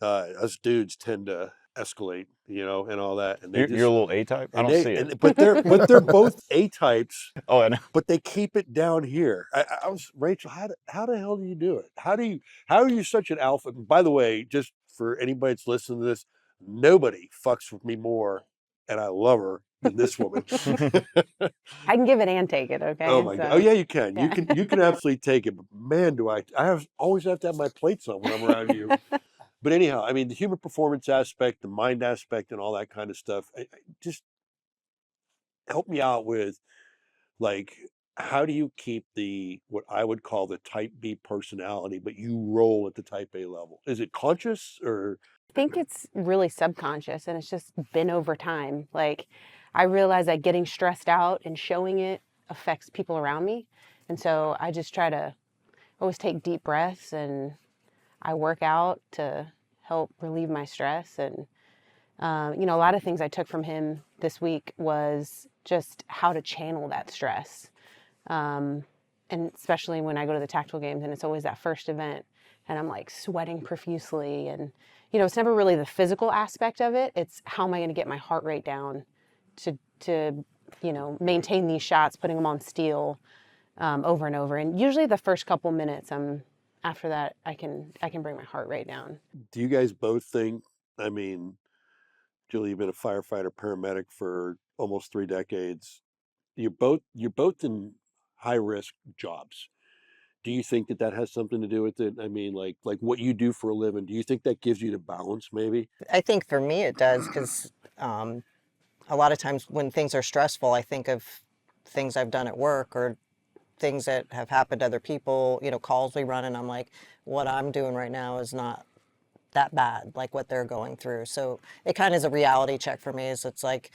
us dudes tend to escalate, you know, and all that. And you're a little A-type? I don't see it. But they're both A-types. Oh, I know. But they keep it down here. I was, Rachel, how the hell do you do it? How are you such an alpha? And by the way, just for anybody that's listening to this, nobody fucks with me more, and I love her, than this woman. I can give it and take it, okay? Oh my God. Oh yeah, you can. Yeah. You can absolutely take it. But man, do I always have to have my plates on when I'm around you. But anyhow, I mean, the human performance aspect, the mind aspect, and all that kind of stuff. Just help me out with, like, how do you keep what I would call the type B personality, but you roll at the type A level? Is it conscious or? I think it's really subconscious, and it's just been over time. Like, I realize that getting stressed out and showing it affects people around me. And so I just try to always take deep breaths, and I work out to help relieve my stress. And, a lot of things I took from him this week was just how to channel that stress. And especially when I go to the tactical games, and it's always that first event, and I'm like sweating profusely. And, it's never really the physical aspect of it. It's how am I going to get my heart rate down to maintain these shots, putting them on steel over and over. And usually the first couple minutes, after that, I can bring my heart rate down. Do you guys both think, I mean, Julie, you've been a firefighter paramedic for almost 3 decades. You're both in high risk jobs. Do you think that has something to do with it? I mean, like what you do for a living, do you think that gives you the balance maybe? I think for me it does, because a lot of times when things are stressful, I think of things I've done at work or things that have happened to other people, calls we run, and I'm like, what I'm doing right now is not that bad, like what they're going through. So it kind of is a reality check for me. It's like,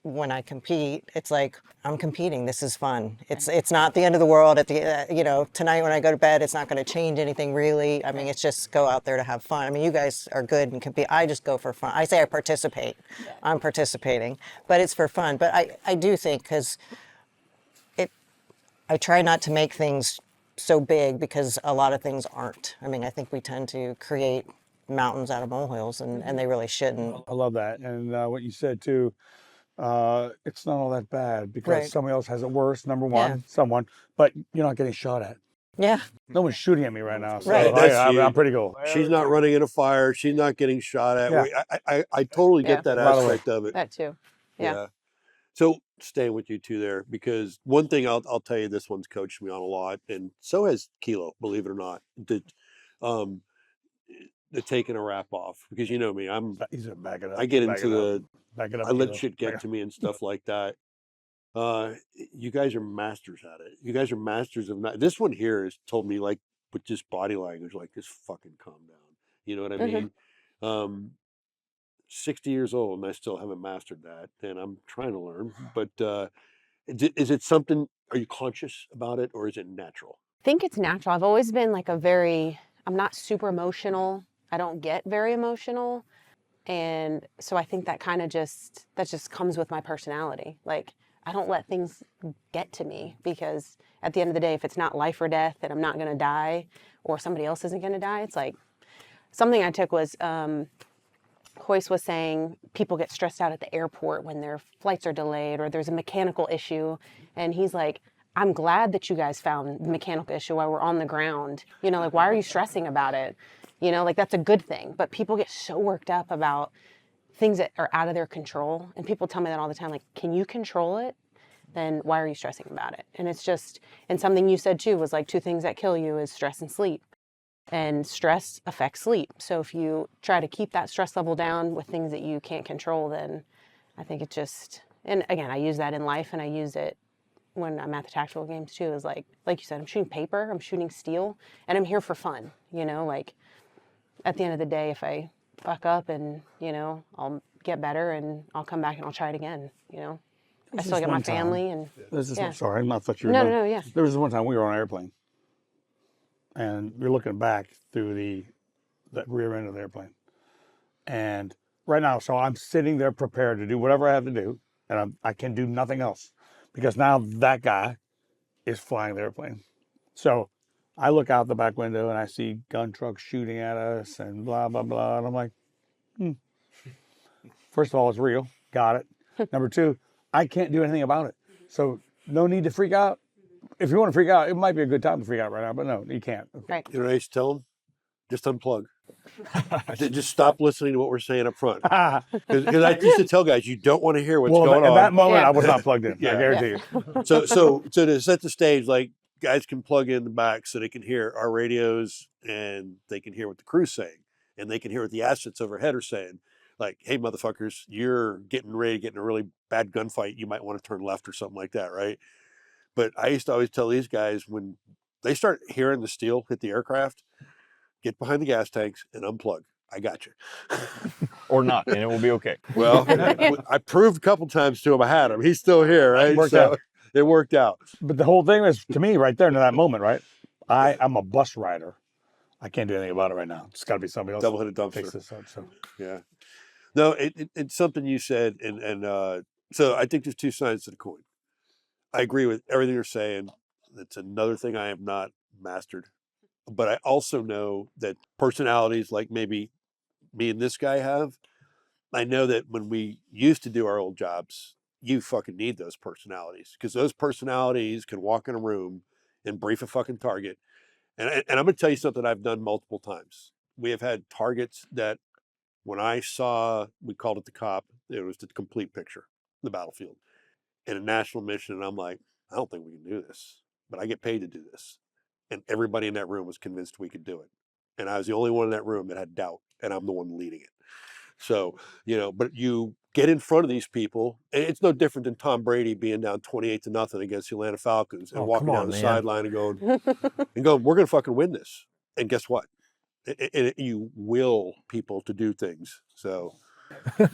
when I compete, it's like, I'm competing. This is fun. It's not the end of the world. At the tonight when I go to bed, it's not going to change anything really. I mean, it's just go out there to have fun. I mean, you guys are good and compete. I just go for fun. I say I participate. Yeah. I'm participating, but it's for fun. But I do think, because I try not to make things so big, because a lot of things aren't. I mean, I think we tend to create mountains out of molehills, and they really shouldn't. I love that. And what you said too, it's not all that bad, because Right. somebody else has it worse, number one, Yeah. someone, but you're not getting shot at. Yeah. No one's shooting at me right now. So Right. That's I'm huge. pretty cool. She's not running in a fire. She's not getting shot at. Yeah. I totally Yeah. get that By the way. aspect of it. That too. Yeah. So staying with you two there, because one thing I'll tell you, this one's coached me on a lot, and so has Kilo, believe it or not. The taking a wrap off, because you know me, He's gonna back it up. I get Back into it up. the Back it up. I let Kilo. shit get to me and stuff like that. You guys are masters at it. You guys are masters of not. This one here has told me, like, with just body language, like, just fucking calm down. You know what I mean? 60 years old and I still haven't mastered that, and I'm trying to learn. But is it something? Are you conscious about it, or is it natural? I think it's natural. I've always been like I'm not super emotional. I don't get very emotional. And so I think that just comes with my personality. Like, I don't let things get to me, because at the end of the day, if it's not life or death and I'm not going to die, or somebody else isn't going to die, it's like, something I took was, Hoyce was saying people get stressed out at the airport when their flights are delayed or there's a mechanical issue. And he's like, I'm glad that you guys found the mechanical issue while we're on the ground. Like, why are you stressing about it? Like, that's a good thing. But people get so worked up about things that are out of their control. And people tell me that all the time, like, can you control it? Then why are you stressing about it? And it's just, and something you said too was like, 2 things that kill you is stress and sleep. And stress affects sleep. So if you try to keep that stress level down with things that you can't control, then I think it just, and again, I use that in life, and I use it when I'm at the tactical games too, is like you said, I'm shooting paper, I'm shooting steel, and I'm here for fun. Like, at the end of the day, if I fuck up, and I'll get better, and I'll come back and I'll try it again. I still get my family. And sorry, I thought you were no, done. no, yeah. There was this one time we were on an airplane, and we're looking back through the rear end of the airplane. And right now, so I'm sitting there prepared to do whatever I have to do, and I can do nothing else, because now that guy is flying the airplane. So I look out the back window and I see gun trucks shooting at us and blah, blah, blah. And I'm like, First of all, it's real. Got it. Number 2, I can't do anything about it. So no need to freak out. If you want to freak out, it might be a good time to freak out right now, but no, you can't. Right. You know what I used to tell them? Just unplug. Just stop listening to what we're saying up front. Because I used to tell guys, you don't want to hear what's going on. At that moment, Yeah. I was not plugged in. I guarantee you. So to set the stage, like, guys can plug in the back so they can hear our radios, and they can hear what the crew's saying, and they can hear what the assets overhead are saying. Like, hey, motherfuckers, you're getting ready to get in a really bad gunfight. You might want to turn left or something like that, right? But I used to always tell these guys, when they start hearing the steel hit the aircraft, get behind the gas tanks and unplug. I got you. Or not, and it will be okay. Well, I proved a couple times to him I had him. He's still here, right? It worked out. It worked out. But the whole thing is, to me, right there in that moment, right? I'm a bus rider. I can't do anything about it right now. It's got to be somebody else. Double-headed dumpster. Fix this up, so. Yeah. No, it's something you said, and so I think there's 2 sides to the coin. I agree with everything you're saying. That's another thing I have not mastered. But I also know that personalities like maybe me and this guy have, I know that when we used to do our old jobs, you fucking need those personalities, because those personalities can walk in a room and brief a fucking target. And I'm going to tell you something I've done multiple times. We have had targets that when I saw, we called it the cop, it was the complete picture, the battlefield, in a national mission. And I'm like, I don't think we can do this, but I get paid to do this. And everybody in that room was convinced we could do it. And I was the only one in that room that had doubt, and I'm the one leading it. So, but you get in front of these people, and it's no different than Tom Brady being down 28-0 against the Atlanta Falcons and walking down the sideline and going, we're going to fucking win this. And guess what? You will people to do things. So, are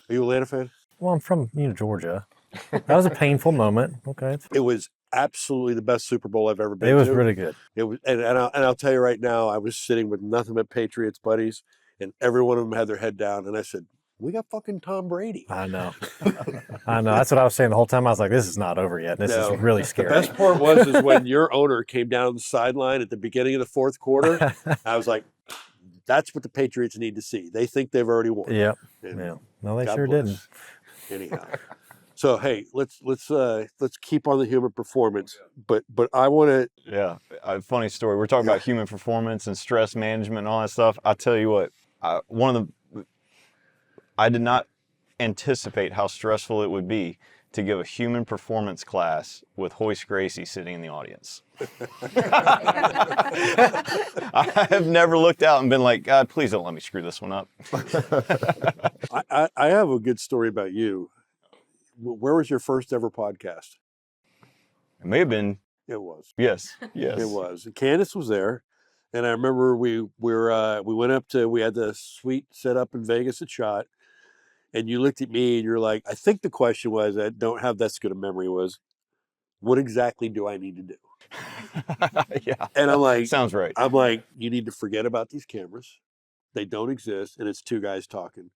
you a Atlanta fan? Well, I'm from Georgia. That was a painful moment. Okay. It was absolutely the best Super Bowl I've ever been to. It was really good. It was, and I'll tell you right now, I was sitting with nothing but Patriots buddies, and every one of them had their head down, and I said, we got fucking Tom Brady. I know. I know. That's what I was saying the whole time. I was like, this is not over yet. This is really scary. The best part is when your owner came down the sideline at the beginning of the fourth quarter. I was like, that's what the Patriots need to see. They think they've already won. Yep. Yeah. No, they sure didn't. Anyhow. So hey, let's keep on the human performance, but I want to. Yeah, a funny story. We're talking about human performance and stress management and all that stuff. I tell you what, I did not anticipate how stressful it would be to give a human performance class with Hoist Gracie sitting in the audience. I have never looked out and been like, God, please don't let me screw this one up. I have a good story about you. Where was your first ever podcast? It may have been. It was. Yes. It was. Candace was there, and I remember we went up to, we had the suite set up in Vegas at SHOT, and you looked at me and you're like, I think the question was, I don't have that good a memory, was, what exactly do I need to do? Yeah. And I'm like, sounds right. I'm like, you need to forget about these cameras. They don't exist, and it's two guys talking.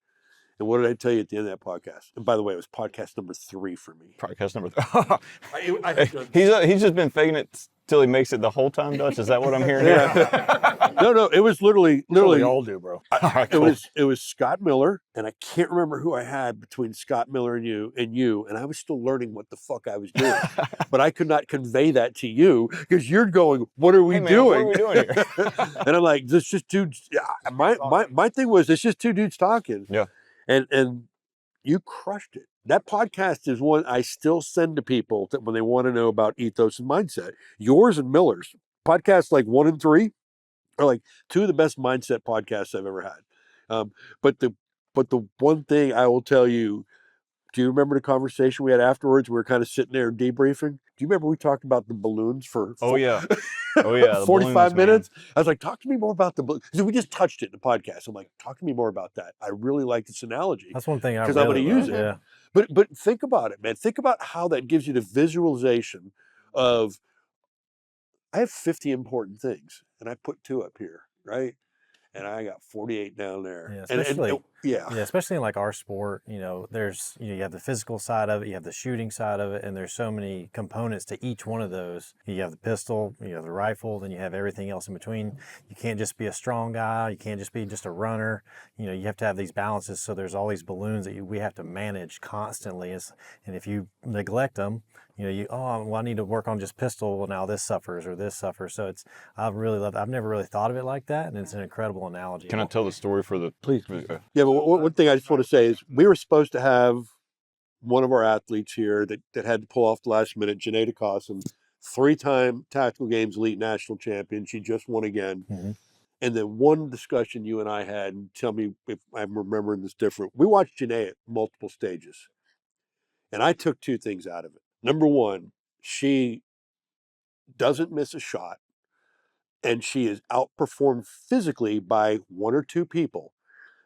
And what did I tell you at the end of that podcast? And by the way, it was podcast number 3 for me. Podcast number 3. He's just been faking it till he makes it the whole time, Dutch. Is that what I'm hearing? Yeah. No, it was literally. We all do, bro. It was Scott Miller, and I can't remember who I had between Scott Miller and you, and I was still learning what the fuck I was doing, but I could not convey that to you because you're going, "What are we doing? What are we doing here?" And I'm like, "This just dudes." My thing was, it's just two dudes talking. Yeah. And you crushed it. That podcast is one I still send to people that when they want to know about ethos and mindset. Yours and Miller's podcasts, like 1 and 3, are like 2 of the best mindset podcasts I've ever had. But the one thing I will tell you, do you remember the conversation we had afterwards? We were kind of sitting there debriefing. Do you remember we talked about the balloons for? Oh yeah. 45 minutes. Man. I was like, talk to me more about the balloons. We just touched it in the podcast. I'm like, talk to me more about that. I really like this analogy. That's one thing because I'm going to use it. Yeah. But think about it, man. Think about how that gives you the visualization of, I have 50 important things, and I put 2 up here, right? And I got 48 down there. Yeah, especially, yeah, especially in like our sport, there's, you have the physical side of it, you have the shooting side of it, and there's so many components to each one of those. You have the pistol, you have the rifle, then you have everything else in between. You can't just be a strong guy. You can't just be just a runner. You have to have these balances. So there's all these balloons that we have to manage constantly. And if you neglect them, I need to work on just pistol. Well, now this suffers or this suffers. So I've never really thought of it like that. And it's an incredible analogy. Can I tell the story for the, please? Yeah, but one thing I just want to say is we were supposed to have one of our athletes here that had to pull off the last minute, Janae DeCossum, 3-time Tactical Games Elite National Champion. She just won again. Mm-hmm. And then one discussion you and I had, and tell me if I'm remembering this different. We watched Janae at multiple stages. And I took 2 things out of it. Number 1, she doesn't miss a shot, and she is outperformed physically by 1 or 2 people.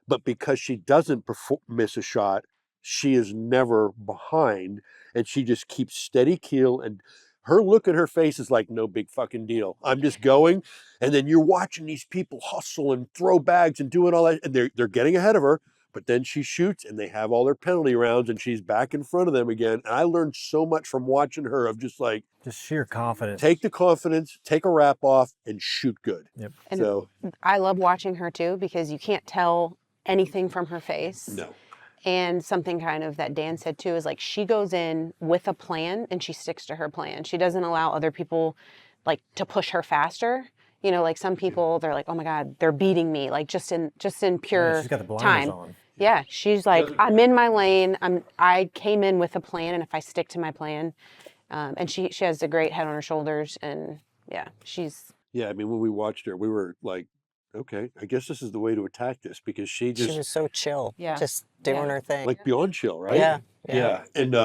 But because she doesn't miss a shot, she is never behind, and she just keeps steady keel, and her look at her face is like, no big fucking deal. I'm just going. And then you're watching these people hustle and throw bags and doing all that, and they're getting ahead of her. But then she shoots, and they have all their penalty rounds, and she's back in front of them again. And I learned so much from watching her of just sheer confidence. Take the confidence, take a wrap off, and shoot good. Yep. And so I love watching her too, because you can't tell anything from her face. No. And something kind of that Dan said too is like she goes in with a plan and she sticks to her plan. She doesn't allow other people like to push her faster. You know, like some people, they're like, oh my God, they're beating me, like just in pure She's got the blinders time. on. Yeah, she's like, I'm in my lane. I came in with a plan, and if I stick to my plan, and she has a great head on her shoulders, and yeah, she's. Yeah, I mean, when we watched her, we were like, okay, I guess this is the way to attack this, because she She was so chill, Yeah. just doing her thing. like beyond chill, right? Yeah, Yeah. And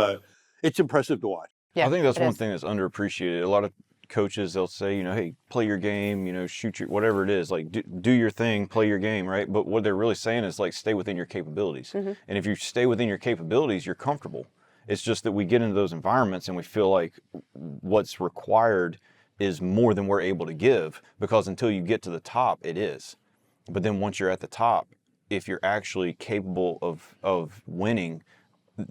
it's impressive to watch. Yeah, I think that's it one is. thing that's underappreciated. A lot of coaches, they'll say, hey, play your game, shoot your, whatever it is, like do your thing, play your game, right? But what they're really saying is like, stay within your capabilities. Mm-hmm. And if you stay within your capabilities, you're comfortable. It's just that we get into those environments and we feel like what's required is more than we're able to give, because until you get to the top, it is. But then once you're at the top, if you're actually capable of winning,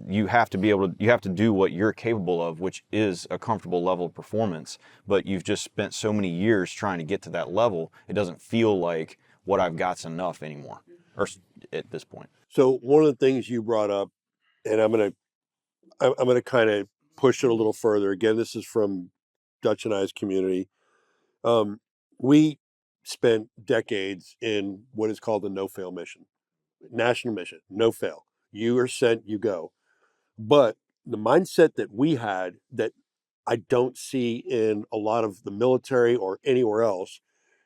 you have to do what you're capable of, which is a comfortable level of performance. But you've just spent so many years trying to get to that level, it doesn't feel like what I've got's enough anymore, or at this point. So one of the things you brought up, and I'm gonna kind of push it a little further. Again, this is from Dutch and I's community. We spent decades in what is called the no-fail mission, national mission, no fail. You are sent, you go. But the mindset that we had that I don't see in a lot of the military or anywhere else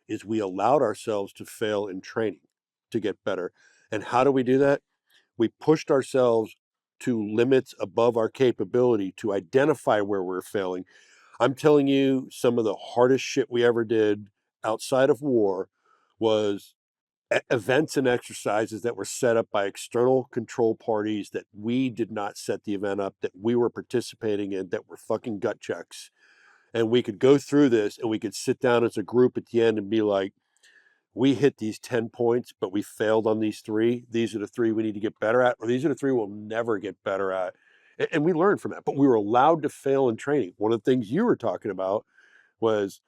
is we allowed ourselves to fail in training to get better. And how do we do that? We pushed ourselves to limits above our capability to identify where we're failing. I'm telling you, some of the hardest shit we ever did outside of war was events and exercises that were set up by external control parties that we did not set the event up, that we were participating in, that were fucking gut checks. And we could go through this and we could sit down as a group at the end and be like, we hit these 10 points, but we failed on these 3. These are the 3 we need to get better at, or these are the 3 we'll never get better at. And we learned from that, but we were allowed to fail in training. One of the things you were talking about was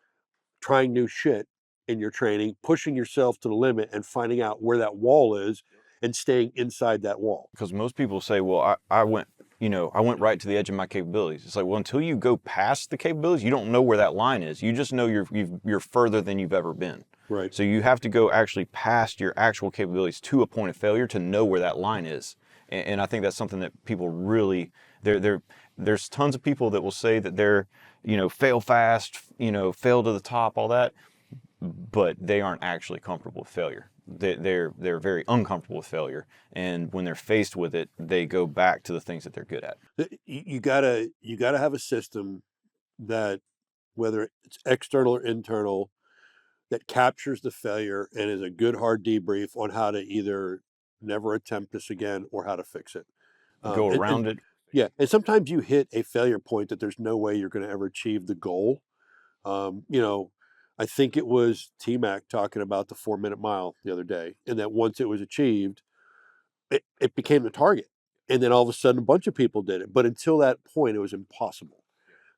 trying new shit in your training, pushing yourself to the limit and finding out where that wall is and staying inside that wall. Because most people say, well, I went right to the edge of my capabilities. It's like, well, until you go past the capabilities, you don't know where that line is. You just know you're further than you've ever been. Right. So you have to go actually past your actual capabilities to a point of failure to know where that line is. And I think that's something that people really, there's tons of people that will say that they're, fail fast, fail to the top, all that, but they aren't actually comfortable with failure. They're very uncomfortable with failure. And when they're faced with it, they go back to the things that they're good at. You gotta have a system that, whether it's external or internal, that captures the failure and is a good hard debrief on how to either never attempt this again or how to fix it. Go around it. Yeah, and sometimes you hit a failure point that there's no way you're going to ever achieve the goal. I think it was T-Mac talking about the 4-minute mile the other day, and that once it was achieved, it became the target. And then all of a sudden, a bunch of people did it. But until that point, it was impossible.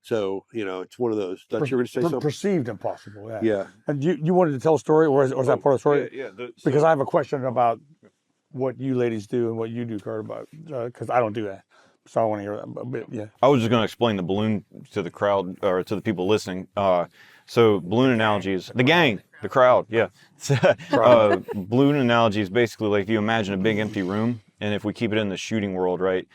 So, it's one of those. Thought you were going to say something? Perceived impossible, yeah. Yeah. And you wanted to tell a story, or is that part of the story? Yeah. Because I have a question about what you ladies do and what you do, Kurt, because I don't do that. So I want to hear that a bit, yeah. I was just going to explain the balloon to the crowd, or to the people listening. So balloon analogy is the gang, the crowd, yeah. Balloon analogy is basically like if you imagine a big empty room, and if we keep it in the shooting world, right?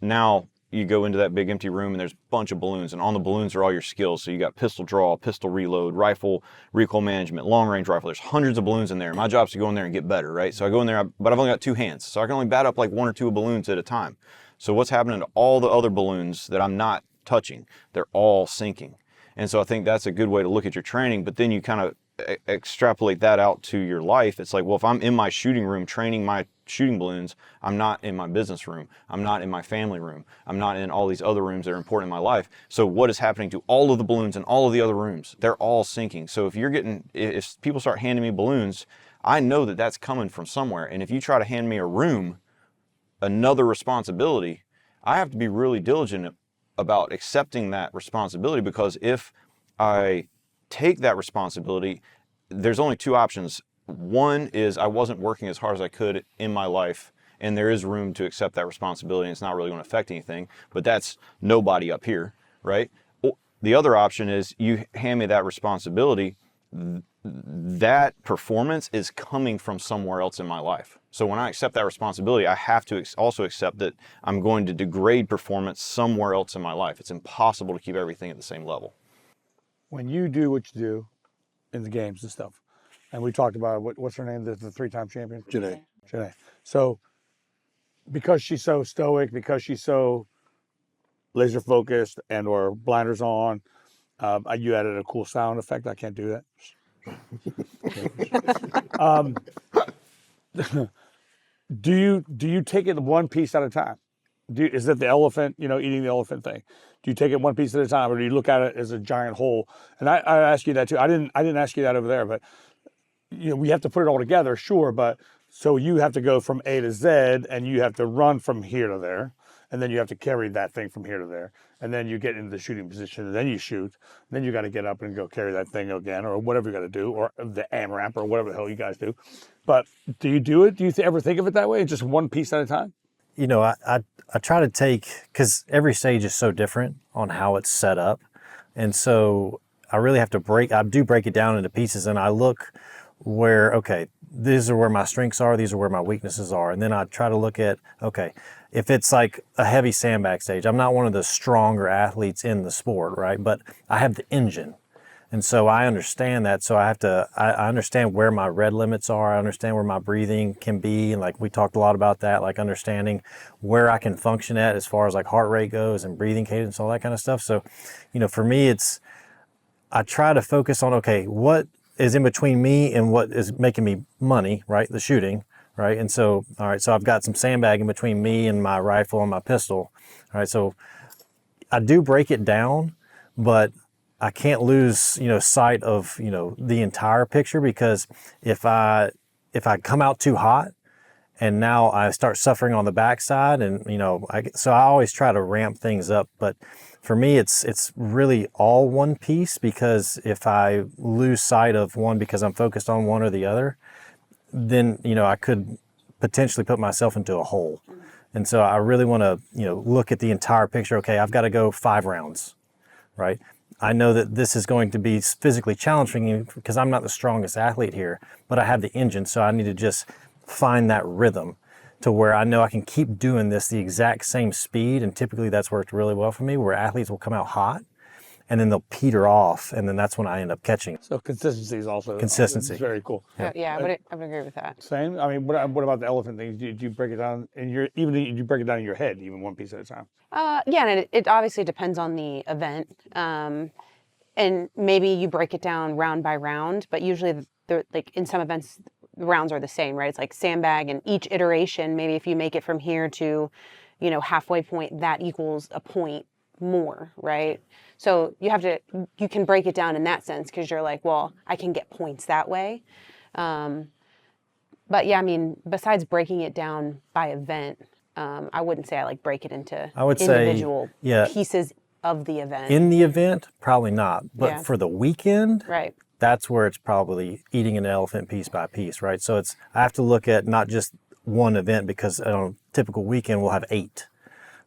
Now you go into that big empty room and there's a bunch of balloons, and on the balloons are all your skills. So you got pistol draw, pistol reload, rifle, recoil management, long range rifle. There's hundreds of balloons in there. My job is to go in there and get better, right? So I go in there, but I've only got 2 hands. So I can only bat up like 1 or 2 balloons at a time. So what's happening to all the other balloons that I'm not touching? They're all sinking. And so I think that's a good way to look at your training, but then you kind of extrapolate that out to your life. It's like, well, if I'm in my shooting room training my shooting balloons, I'm not in my business room. I'm not in my family room. I'm not in all these other rooms that are important in my life. So what is happening to all of the balloons in all of the other rooms? They're all sinking. So if people start handing me balloons, I know that that's coming from somewhere. And if you try to hand me a room, another responsibility, I have to be really diligent about accepting that responsibility, because if I take that responsibility, there's only 2 options. One is I wasn't working as hard as I could in my life, and there is room to accept that responsibility, and it's not really going to affect anything, but that's nobody up here, right? The other option is you hand me that responsibility, that performance is coming from somewhere else in my life. So when I accept that responsibility, I have to also accept that I'm going to degrade performance somewhere else in my life. It's impossible to keep everything at the same level. When you do what you do in the games and stuff, and we talked about what's her name, the 3-time champion? Janae. Janae. So because she's so stoic, because she's so laser focused and or blinders on, you added a cool sound effect. I can't do that. Do you take it one piece at a time? Is it the elephant, eating the elephant thing? Do you take it one piece at a time, or do you look at it as a giant whole? And I ask you that too. I didn't ask you that over there, but we have to put it all together, sure. But so you have to go from A to Z, and you have to run from here to there, and then you have to carry that thing from here to there, and then you get into the shooting position, and then you shoot, and then you got to get up and go carry that thing again, or whatever you got to do, or the AMRAP, or whatever the hell you guys do. But do you do it? Do you ever think of it that way, just one piece at a time? I try to take, because every stage is so different on how it's set up. And so I really have to break it down into pieces, and I look where, okay, these are where my strengths are, these are where my weaknesses are. And then I try to look at, okay, if it's like a heavy sandbag stage, I'm not one of the stronger athletes in the sport, right? But I have the engine. And so I understand that. So I understand where my red limits are. I understand where my breathing can be. And like we talked a lot about that, like understanding where I can function at as far as like heart rate goes and breathing cadence, all that kind of stuff. So, for me, I try to focus on, okay, what is in between me and what is making me money, right? The shooting, right? And so, all right, so I've got some sandbagging between me and my rifle and my pistol. All right, so I do break it down, but I can't lose, sight of, the entire picture, because if I come out too hot and now I start suffering on the backside, and, so I always try to ramp things up. But for me, it's really all one piece, because if I lose sight of one because I'm focused on one or the other, then, I could potentially put myself into a hole. And so I really want to, look at the entire picture. Okay, I've got to go 5 rounds, right? I know that this is going to be physically challenging because I'm not the strongest athlete here, but I have the engine, so I need to just find that rhythm to where I know I can keep doing this the exact same speed. And typically that's worked really well for me, where athletes will come out hot and then they'll peter off, and then that's when I end up catching. So consistency is also Consistency. very cool. Yeah, I would agree with that. Same. I mean, what about the elephant thing? Did you break it down in your you break it down in your head, even one piece at a time? Yeah, and it obviously depends on the event. And maybe you break it down round by round, but usually like in some events, the rounds are the same, right? It's like sandbag, and each iteration, maybe if you make it from here to, halfway point, that equals a point more, right? So you can break it down in that sense, because you're like, well, I can get points that way. But yeah, I mean, besides breaking it down by event, I wouldn't say I like break it into individual pieces of the event. In the event, probably not. But for the weekend, right, that's where it's probably eating an elephant piece by piece, right? So I have to look at not just one event, because on a typical weekend we'll have 8,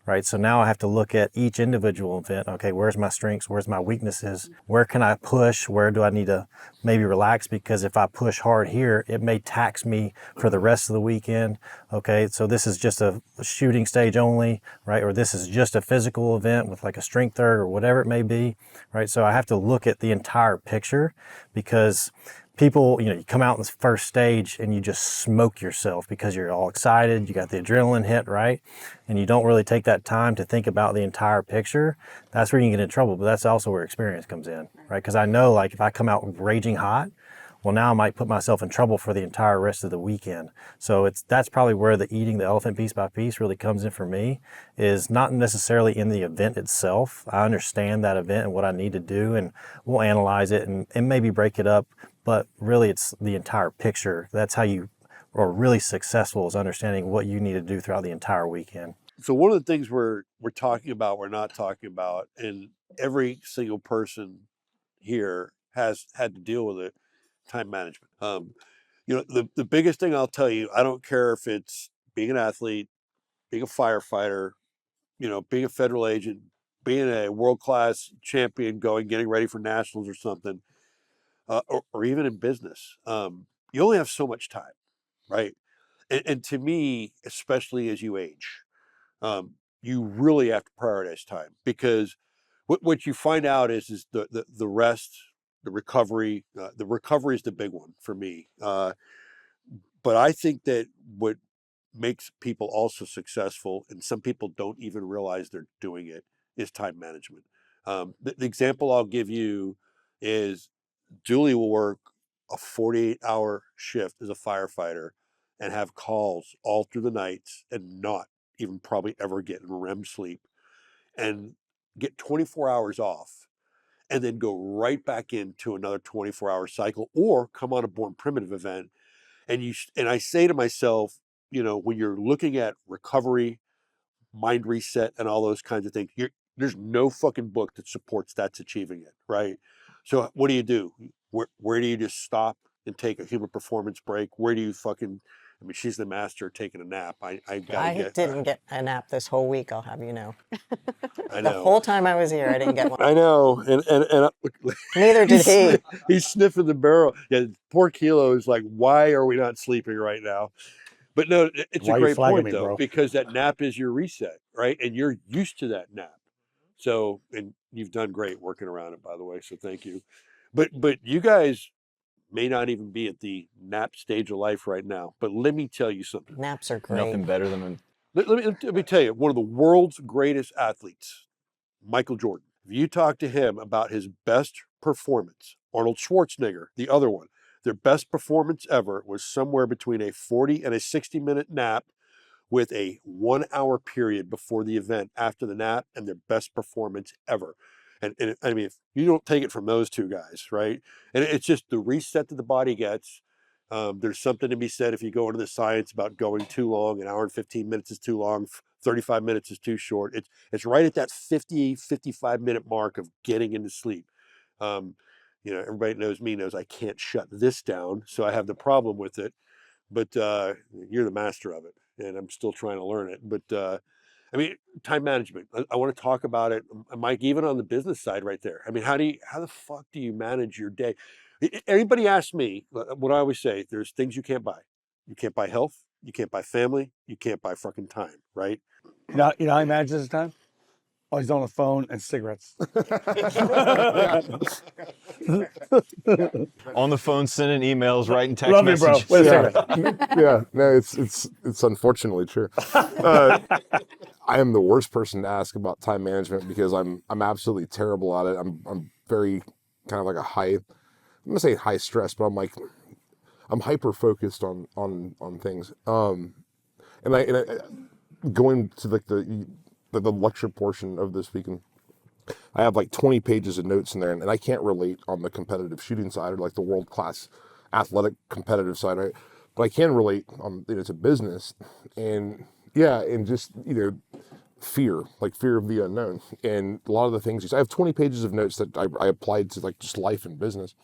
right? So now I have to look at each individual event. Okay, where's my strengths? Where's my weaknesses? Where can I push? Where do I need to maybe relax? Because if I push hard here, it may tax me for the rest of the weekend. Okay, so this is just a shooting stage only, right? Or this is just a physical event with like a strength third or whatever it may be, right? So I have to look at the entire picture, because people, you come out in the first stage and you just smoke yourself because you're all excited, you got the adrenaline hit, right? And you don't really take that time to think about the entire picture. That's where you can get in trouble, but that's also where experience comes in, right? Because I know, like, if I come out raging hot, well, now I might put myself in trouble for the entire rest of the weekend. So that's probably where the eating the elephant piece by piece really comes in for me, is not necessarily in the event itself. I understand that event and what I need to do, and we'll analyze it and maybe break it up, but really it's the entire picture. That's how you are really successful, is understanding what you need to do throughout the entire weekend. So one of the things we're talking about, we're not talking about, and every single person here has had to deal with it, time management. The biggest thing I'll tell you, I don't care if it's being an athlete, being a firefighter, being a federal agent, being a world-class champion, getting ready for nationals or something, or even in business, you only have so much time, right? And to me, especially as you age, you really have to prioritize time, because what you find out is the rest, the recovery. The recovery is the big one for me. But I think that what makes people also successful, and some people don't even realize they're doing it, is time management. The example I'll give you is Julie will work a 48-hour shift as a firefighter and have calls all through the nights and not even probably ever get in REM sleep, and get 24 hours off, and then go right back into another 24-hour cycle, or come on a Born Primitive event. And I say to myself, when you're looking at recovery, mind reset, and all those kinds of things, there's no fucking book that supports that's achieving it, right? So what do? Where do you just stop and take a human performance break? Where do you she's the master of taking a nap. I didn't get a nap this whole week, I'll have you know. I know. The whole time I was here, I didn't get one. I know, and Neither did he. He's sniffing the barrel. Yeah, poor Kilo is like, why are we not sleeping right now? But no, it's Why a you great flagging point, me, though, bro? because that nap is your reset, right? And you're used to that nap. So, and you've done great working around it, by the way. So thank you. But you guys may not even be at the nap stage of life right now. But let me tell you something. Naps are great. Nothing better than Let me tell you, one of the world's greatest athletes, Michael Jordan. If you talk to him about his best performance, Arnold Schwarzenegger, the other one, their best performance ever was somewhere between a 40 and a 60-minute nap, with a 1 hour period before the event after the nap, and their best performance ever. And I mean, if you don't take it from those two guys, right? And it's just the reset that the body gets. There's something to be said, if you go into the science, about going too long. An hour and 15 minutes is too long. 35 minutes is too short. It's right at that 55-minute mark of getting into sleep. Everybody knows I can't shut this down, so I have the problem with it. But you're the master of it, and I'm still trying to learn it. But time management. I want to talk about it, Mike, even on the business side, right there. I mean, how the fuck do you manage your day? Anybody asks me, what I always say: there's things you can't buy. You can't buy health. You can't buy family. You can't buy fucking time, right? You know how he manages his time? Oh, he's on the phone and cigarettes. on the phone, sending emails, writing text Love you, bro. messages. Wait a second. Yeah, no, it's unfortunately true. I am the worst person to ask about time management, because I'm absolutely terrible at it. I'm very kind of like I'm gonna say high stress, but I'm hyper focused on things. And I going to like the lecture portion of this weekend, I have like 20 pages of notes in there, and I can't relate on the competitive shooting side, or like the world-class athletic competitive side, right? But I can relate on to business, and just fear of the unknown, and a lot of the things. I have 20 pages of notes that I applied to like just life and business,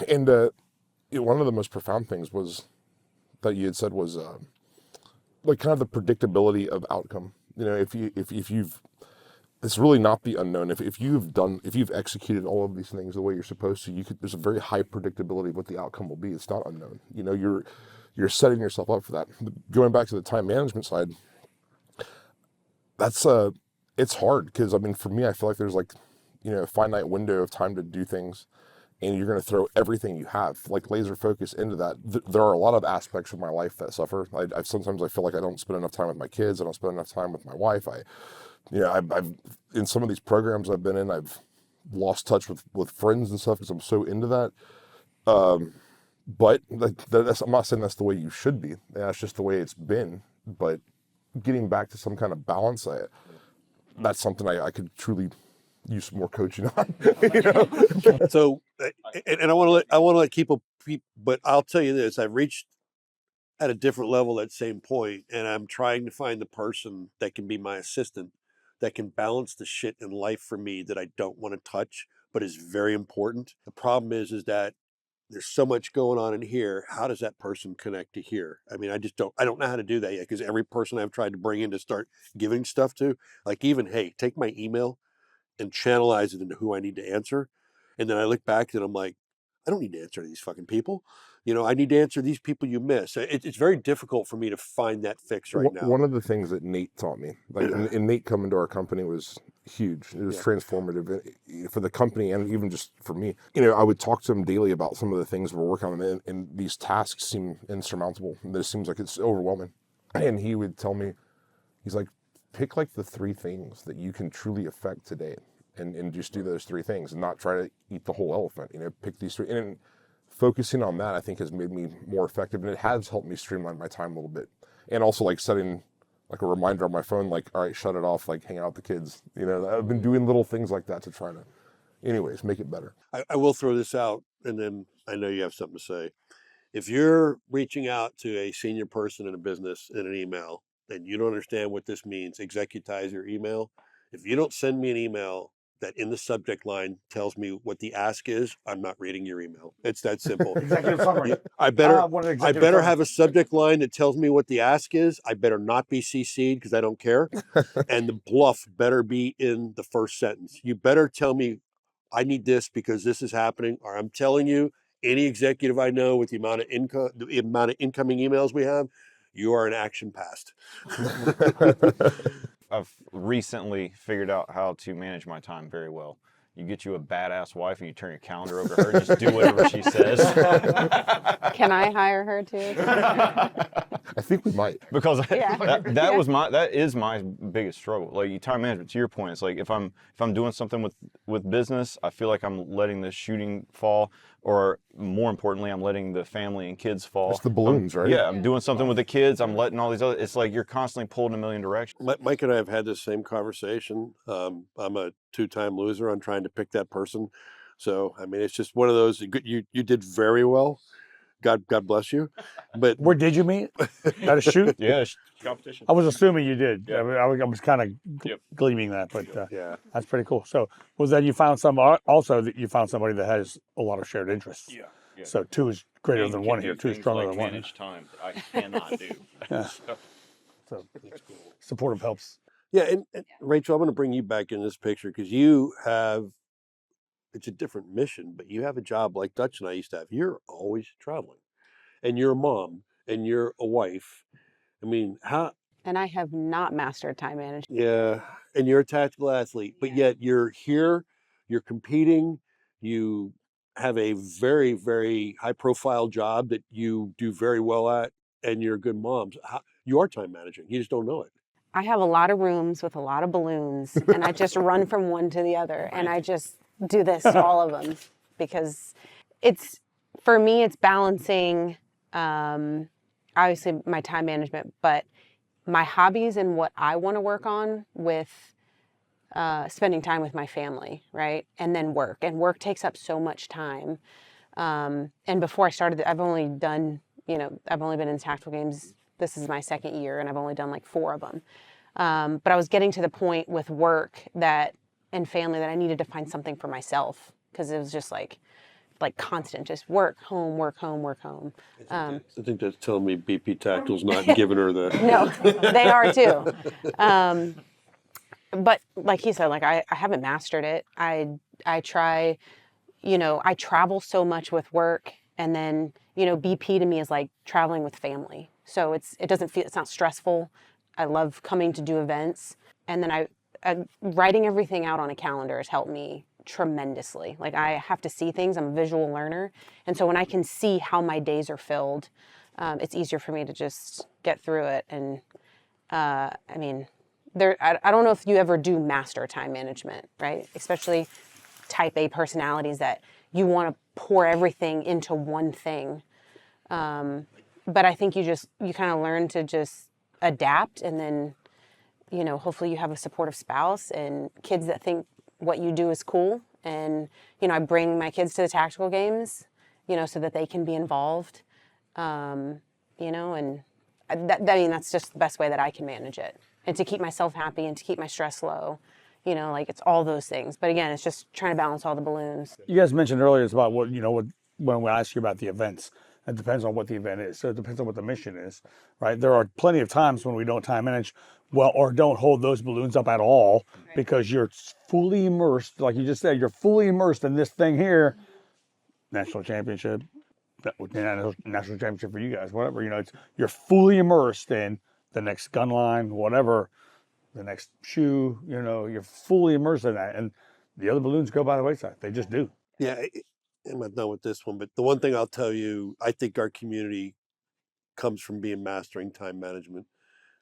and one of the most profound things was that you had said was like kind of the predictability of outcome. If you've, it's really not the unknown. If you've executed all of these things the way you're supposed to, there's a very high predictability of what the outcome will be. It's not unknown. You're setting yourself up for that. Going back to the time management side, that's it's hard, because for me, I feel like there's like a finite window of time to do things, and you're going to throw everything you have, like laser focus, into that. There are a lot of aspects of my life that suffer. Sometimes I feel like I don't spend enough time with my kids. I don't spend enough time with my wife. I've in some of these programs I've been in, I've lost touch with friends and stuff, because I'm so into that. But I'm not saying that's the way you should be. That's just the way it's been. But getting back to some kind of balance, that's something I could truly use some more coaching on. So, and I want to let people, but I'll tell you this: I've reached at a different level at the same point, and I'm trying to find the person that can be my assistant, that can balance the shit in life for me that I don't want to touch, but is very important. The problem is that there's so much going on in here. How does that person connect to here? I mean, I don't know how to do that yet, because every person I've tried to bring in to start giving stuff to, like even, hey, take my email and channelize it into who I need to answer. And then I look back and I'm like, I don't need to answer to these fucking people. You know, I need to answer these people you miss. It's very difficult for me to find that fix right now. One of the things that Nate taught me, like, and Nate coming to our company was huge. It was transformative for the company and even just for me. You know, I would talk to him daily about some of the things we're working on, and these tasks seem insurmountable. This seems like it's overwhelming. And he would tell me, he's like, pick like the 3 things that you can truly affect today, and just do those 3 things and not try to eat the whole elephant. You know, pick these 3. And focusing on that, I think, has made me more effective, and it has helped me streamline my time a little bit. And also like setting like a reminder on my phone, like, all right, shut it off, like hang out with the kids. You know, I've been doing little things like that to try to, anyways, make it better. I will throw this out, and then I know you have something to say. If you're reaching out to a senior person in a business in an email and you don't understand what this means, executize your email. If you don't send me an email that in the subject line tells me what the ask is, I'm not reading your email. It's that simple. Executive summary. I better have a subject line that tells me what the ask is. I better not be CC'd because I don't care. And the bluff better be in the first sentence. You better tell me, I need this because this is happening, or I'm telling you, any executive I know with the amount of incoming emails we have, you are an action past. I've recently figured out how to manage my time very well. You get you a badass wife and you turn your calendar over to her and just do whatever she says. Can I hire her too? I think we might. Because that is my biggest struggle. Like time management, to your point, it's like if I'm doing something with business, I feel like I'm letting the shooting fall, or more importantly, I'm letting the family and kids fall. It's the balloons, right? Yeah, I'm doing something with the kids, I'm letting all these other, it's like you're constantly pulled in a million directions. Mike and I have had this same conversation. I'm a 2-time loser on trying to pick that person. So, I mean, it's just one of those, you did very well. God bless you. But Where did you meet? At a shoot? Yeah, competition. I was assuming you did. Yeah. I was kind of Yep. gleaming that, but yeah, that's pretty cool. So was that you found somebody that has a lot of shared interests? Yeah. So 2 is greater than 1 here. 2 is stronger than 1. Manage time that I cannot do. Yeah. So supportive helps. yeah. And Rachel, I'm going to bring you back in this picture because you have, it's a different mission, but you have a job like Dutch and I used to have. You're always traveling, and you're a mom, and you're a wife. I mean, how? And I have not mastered time management. Yeah, and you're a tactical athlete, but yet you're here, you're competing, you have a very, very high-profile job that you do very well at, and you're a good mom. You are time managing. You just don't know it. I have a lot of rooms with a lot of balloons, and I just run from one to the other, and I just do this to all of them, because for me, it's balancing, obviously my time management, but my hobbies and what I want to work on with spending time with my family, right? And then work. And work takes up so much time. And before I started, I've only been in Tactical Games. This is my 2nd year, and I've only done like 4 of them. But I was getting to the point with work and family that I needed to find something for myself, because it was just like constant, just work, home, work, home, work, home. I think that's telling me BP Tactical's not giving her the... No, they are too. But like he said, like I haven't mastered it. I try, I travel so much with work, and then, BP to me is like traveling with family. So it's not stressful. I love coming to do events. And then writing everything out on a calendar has helped me tremendously. Like I have to see things. I'm a visual learner. And so when I can see how my days are filled, it's easier for me to just get through it. And I don't know if you ever do master time management, right? Especially type A personalities that you want to pour everything into one thing. But I think you kind of learn to just adapt, and then, hopefully you have a supportive spouse and kids that think what you do is cool. And, I bring my kids to the Tactical Games, so that they can be involved, and that's just the best way that I can manage it. And to keep myself happy and to keep my stress low, it's all those things. But again, it's just trying to balance all the balloons. You guys mentioned earlier it's about what when I ask you about the events, it depends on what the event is. So it depends on what the mission is, right? There are plenty of times when we don't time manage well or don't hold those balloons up at all because you're fully immersed, like you just said, you're fully immersed in this thing here, national championship, national championship for you guys, whatever, you're fully immersed in the next gun line, whatever, the next shoe, you're fully immersed in that. And the other balloons go by the wayside. They just do. Yeah, I'm not done with this one, but the one thing I'll tell you, I think our community comes from mastering time management.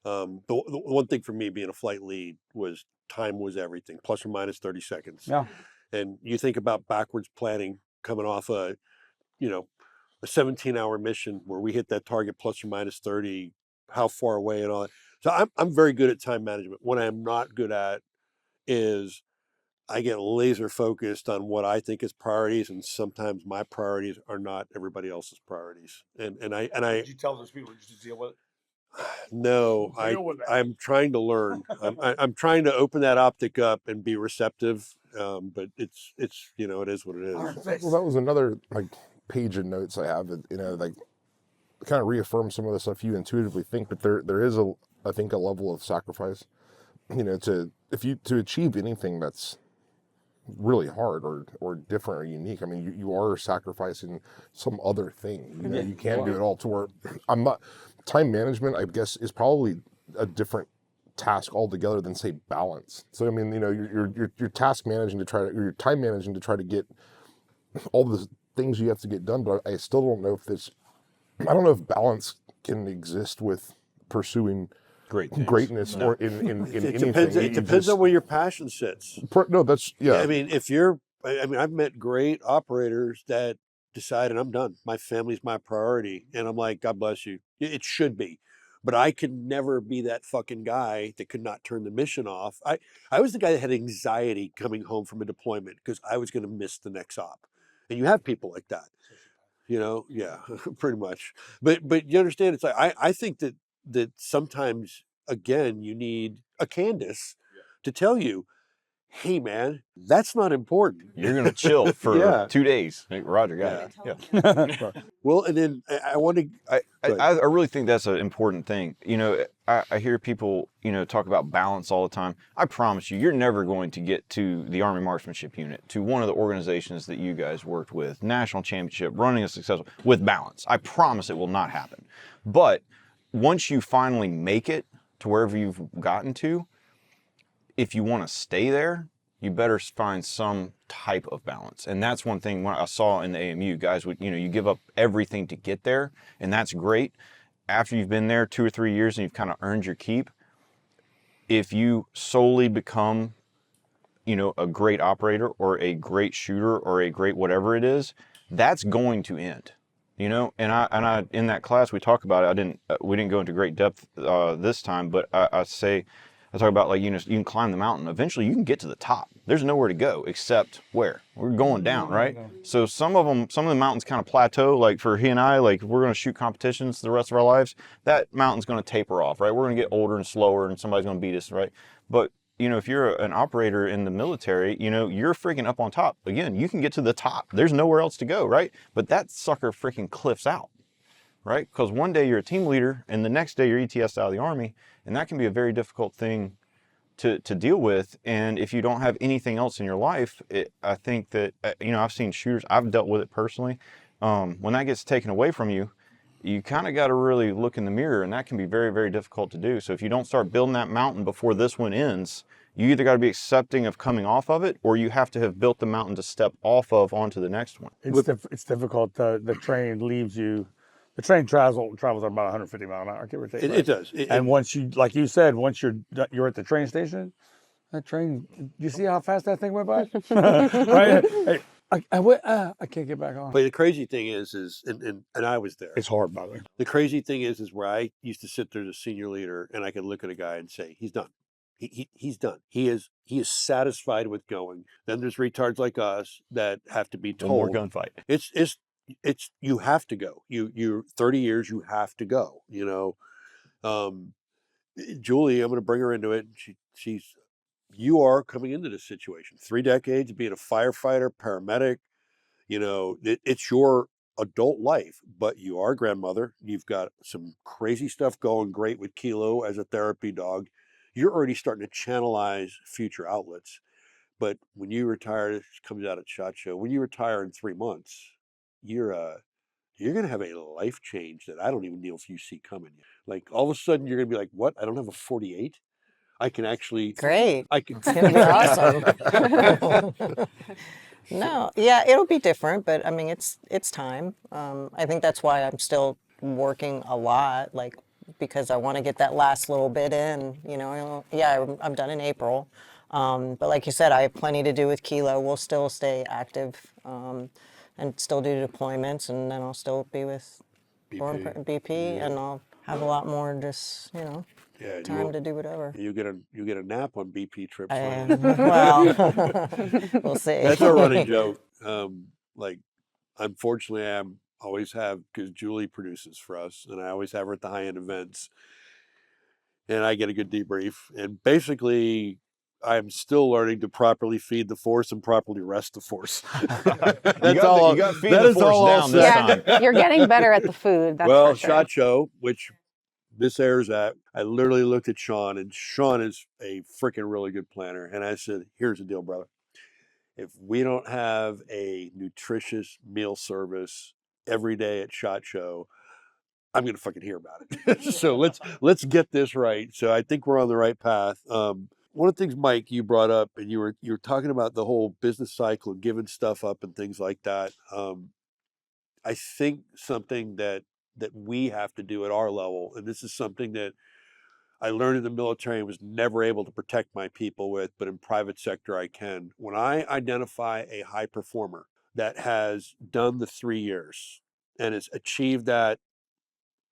The one thing for me being a flight lead was time was everything, plus or minus 30 seconds. Yeah. And you think about backwards planning coming off a 17-hour mission where we hit that target plus or minus 30, how far away and all that. So I'm very good at time management. What I'm not good at is I get laser focused on what I think is priorities, and sometimes my priorities are not everybody else's priorities. And I Did you tell those people just to deal with it? no, I'm trying to learn. I'm trying to open that optic up and be receptive. But it's it is what it is. Well, that was another page of notes I have. Kind of reaffirm some of the stuff you intuitively think, but there is I think a level of sacrifice, to achieve anything that's really hard or different or unique. I mean, you are sacrificing some other thing. You can't do it all to where time management, I guess, is probably a different task altogether than say balance. So I mean, you're task managing to you're time managing to try to get all the things you have to get done, but I still don't know I don't know if balance can exist with pursuing greatness or in anything. It depends on where your passion sits. No, that's, yeah. I mean, I've met great operators that decided I'm done. My family's my priority. And I'm like, God bless you. It should be. But I could never be that fucking guy that could not turn the mission off. I was the guy that had anxiety coming home from a deployment because I was going to miss the next op. And you have people like that, yeah, pretty much. But you understand, it's like, I think that sometimes, again, you need a Candace to tell you, hey man, that's not important. You're going to chill for 2 days. Roger, got it. Yeah. Well, and then I want to... I really think that's an important thing. I hear people, talk about balance all the time. I promise you, you're never going to get to the Army Marksmanship Unit, to one of the organizations that you guys worked with, national championship, running a successful, with balance. I promise it will not happen. But once you finally make it to wherever you've gotten to, if you want to stay there, you better find some type of balance. And that's one thing I saw in the AMU, guys would, you give up everything to get there, and that's great. After you've been there 2 or 3 years and you've kind of earned your keep, if you solely become, a great operator or a great shooter or a great whatever it is, that's going to end. And I in that class we talk about it. We didn't go into great depth this time, but I talk about you can climb the mountain. Eventually you can get to the top. There's nowhere to go except where? We're going down, right? So some of the mountains kind of plateau. Like for he and I, we're going to shoot competitions the rest of our lives. That mountain's going to taper off, right? We're going to get older and slower, and somebody's going to beat us, right? But if you're an operator in the military, you're freaking up on top. Again, you can get to the top. There's nowhere else to go, right? But that sucker freaking cliffs out, right? Because one day you're a team leader and the next day you're ETS out of the Army, and that can be a very difficult thing to deal with. And if you don't have anything else in your life, I think that, I've seen shooters, I've dealt with it personally. When that gets taken away from you, you kind of got to really look in the mirror, and that can be very, very difficult to do. So if you don't start building that mountain before this one ends, you either got to be accepting of coming off of it, or you have to have built the mountain to step off of onto the next one. It's difficult. The train leaves you. The train travels at about 150 miles an hour, give or take. It does. And once you, like you said, once you're at the train station, that train, you see how fast that thing went by? Right? Hey, I can't get back on. But the crazy thing is and I was there. It's hard, by the way. The crazy thing is where I used to sit there as a senior leader, and I could look at a guy and say, he's done. He's done. He is satisfied with going. Then there's retards like us that have to be told. More gunfight. It's you have to go. You're 30 years, you have to go. Julie, I'm going to bring her into it. You are coming into this situation. 3 decades being a firefighter, paramedic. It's your adult life, but you are a grandmother. You've got some crazy stuff going great with Kilo as a therapy dog. You're already starting to channelize future outlets. But when you retire, this comes out at SHOT Show, when you retire in 3 months, you're going to have a life change that I don't even know if you see coming. Like all of a sudden you're going to be like, what? I don't have a 48? I can actually, Great. I can. It's going to be awesome. No, yeah, it'll be different, but I mean, it's time. I think that's why I'm still working a lot, like, because I want to get that last little bit in, you know. Yeah, I'm done in April. But like you said, I have plenty to do with Kilo. We'll still stay active and still do deployments, and then I'll still be with BP, and I'll have a lot more just, you know, time to do whatever. You get a nap on BP trips. Well, we'll see. That's our running joke. Like, unfortunately, I always have, because Julie produces for us, and I always have her at the high-end events, and I get a good debrief. And basically, I'm still learning to properly feed the force and properly rest the force. You got to feed the force down this time. You're getting better at the food. That's well, for sure. SHOT Show, which this airs at, I literally looked at Sean, and Sean is a freaking really good planner. And I said, here's the deal, brother. If we don't have a nutritious meal service every day at SHOT Show, I'm going to fucking hear about it. So let's get this right. So I think we're on the right path. One of the things, Mike, you brought up, and you were talking about the whole business cycle and giving stuff up and things like that. I think something that we have to do at our level, and this is something that I learned in the military and was never able to protect my people with, but in private sector I can. When I identify a high performer that has done the 3 years and has achieved that,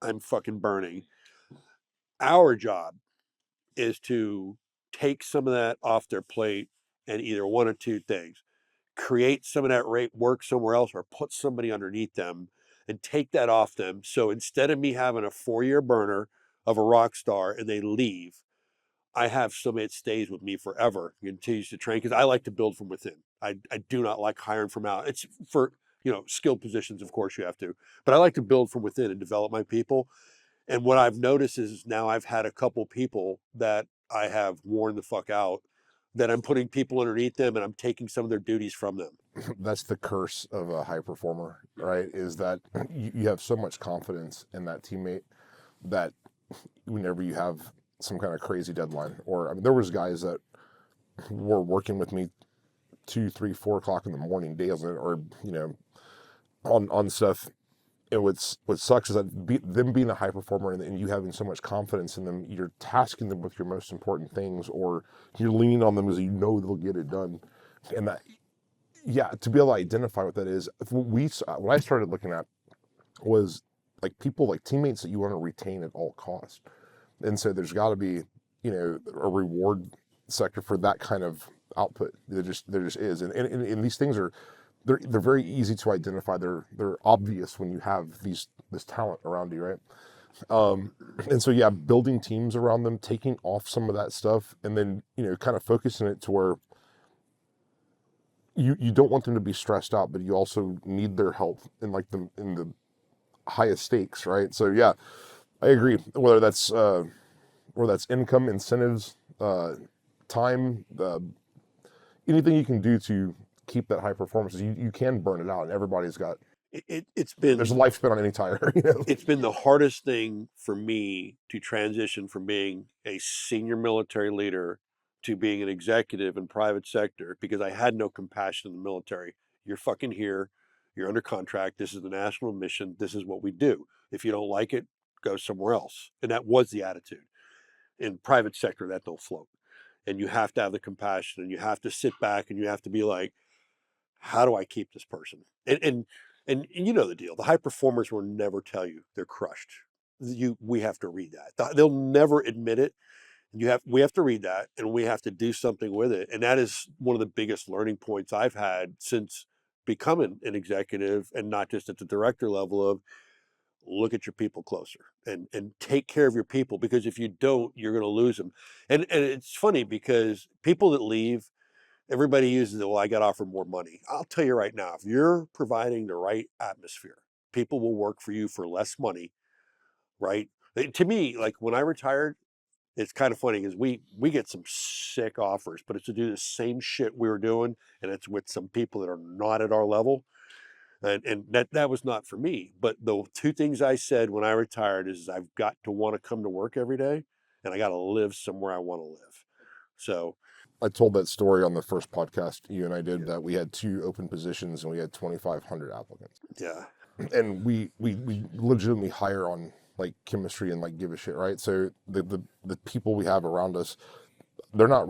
I'm fucking burning. Our job is to take some of that off their plate and either one or two things. Create some of that work somewhere else, or put somebody underneath them and take that off them. So instead of me having a 4-year burner of a rock star and they leave, I have somebody that stays with me forever and continues to train, because I like to build from within. I do not like hiring from out. It's for, skilled positions, of course you have to, but I like to build from within and develop my people. And what I've noticed is now I've had a couple people that I have worn the fuck out, that I'm putting people underneath them and I'm taking some of their duties from them. That's the curse of a high performer, right? Is that you have so much confidence in that teammate that whenever you have some kind of crazy deadline, or I mean, there was guys that were working with me 2, 3, 4 o'clock in the morning days, or on stuff. And what sucks is that them being a high performer and you having so much confidence in them, you're tasking them with your most important things, or you're leaning on them because you know they'll get it done. And that, yeah, to be able to identify what that is, what I started looking at was like people, like teammates that you want to retain at all costs. And so there's got to be, a reward sector for that kind of output. There just is, and these things are. They're very easy to identify. They're obvious when you have this talent around you, right? And so yeah, building teams around them, taking off some of that stuff, and then kind of focusing it to where you don't want them to be stressed out, but you also need their help in the highest stakes, right? So yeah, I agree. Whether that's income, incentives, time, anything you can do to keep that high performance, you can burn it out, and everybody's got it's been, there's a lifespan on any tire. It's been the hardest thing for me to transition from being a senior military leader to being an executive in private sector, because I had no compassion in the military. You're fucking here, you're under contract, this is the national mission, this is what we do. If you don't like it, go somewhere else. And that was the attitude. In private sector, that don't float. And you have to have the compassion, and you have to sit back, and you have to be like, how do I keep this person? And you know the deal. The high performers will never tell you they're crushed. We have to read that. They'll never admit it. We have to read that, and we have to do something with it. And that is one of the biggest learning points I've had since becoming an executive, and not just at the director level, of look at your people closer and take care of your people, because if you don't, you're going to lose them. And it's funny, because people that leave, everybody uses it, well, I got offered more money. I'll tell you right now, if you're providing the right atmosphere, people will work for you for less money, right? To me, like when I retired, it's kind of funny because we get some sick offers, but it's to do the same shit we were doing, and it's with some people that are not at our level. And that was not for me. But the two things I said when I retired is I've got to want to come to work every day, and I got to live somewhere I want to live. So I told that story on the first podcast you and I did, that we had 2 open positions and we had 2,500 applicants. yeah, And we legitimately hire on like chemistry and like give a shit, right? So the people we have around us, they're not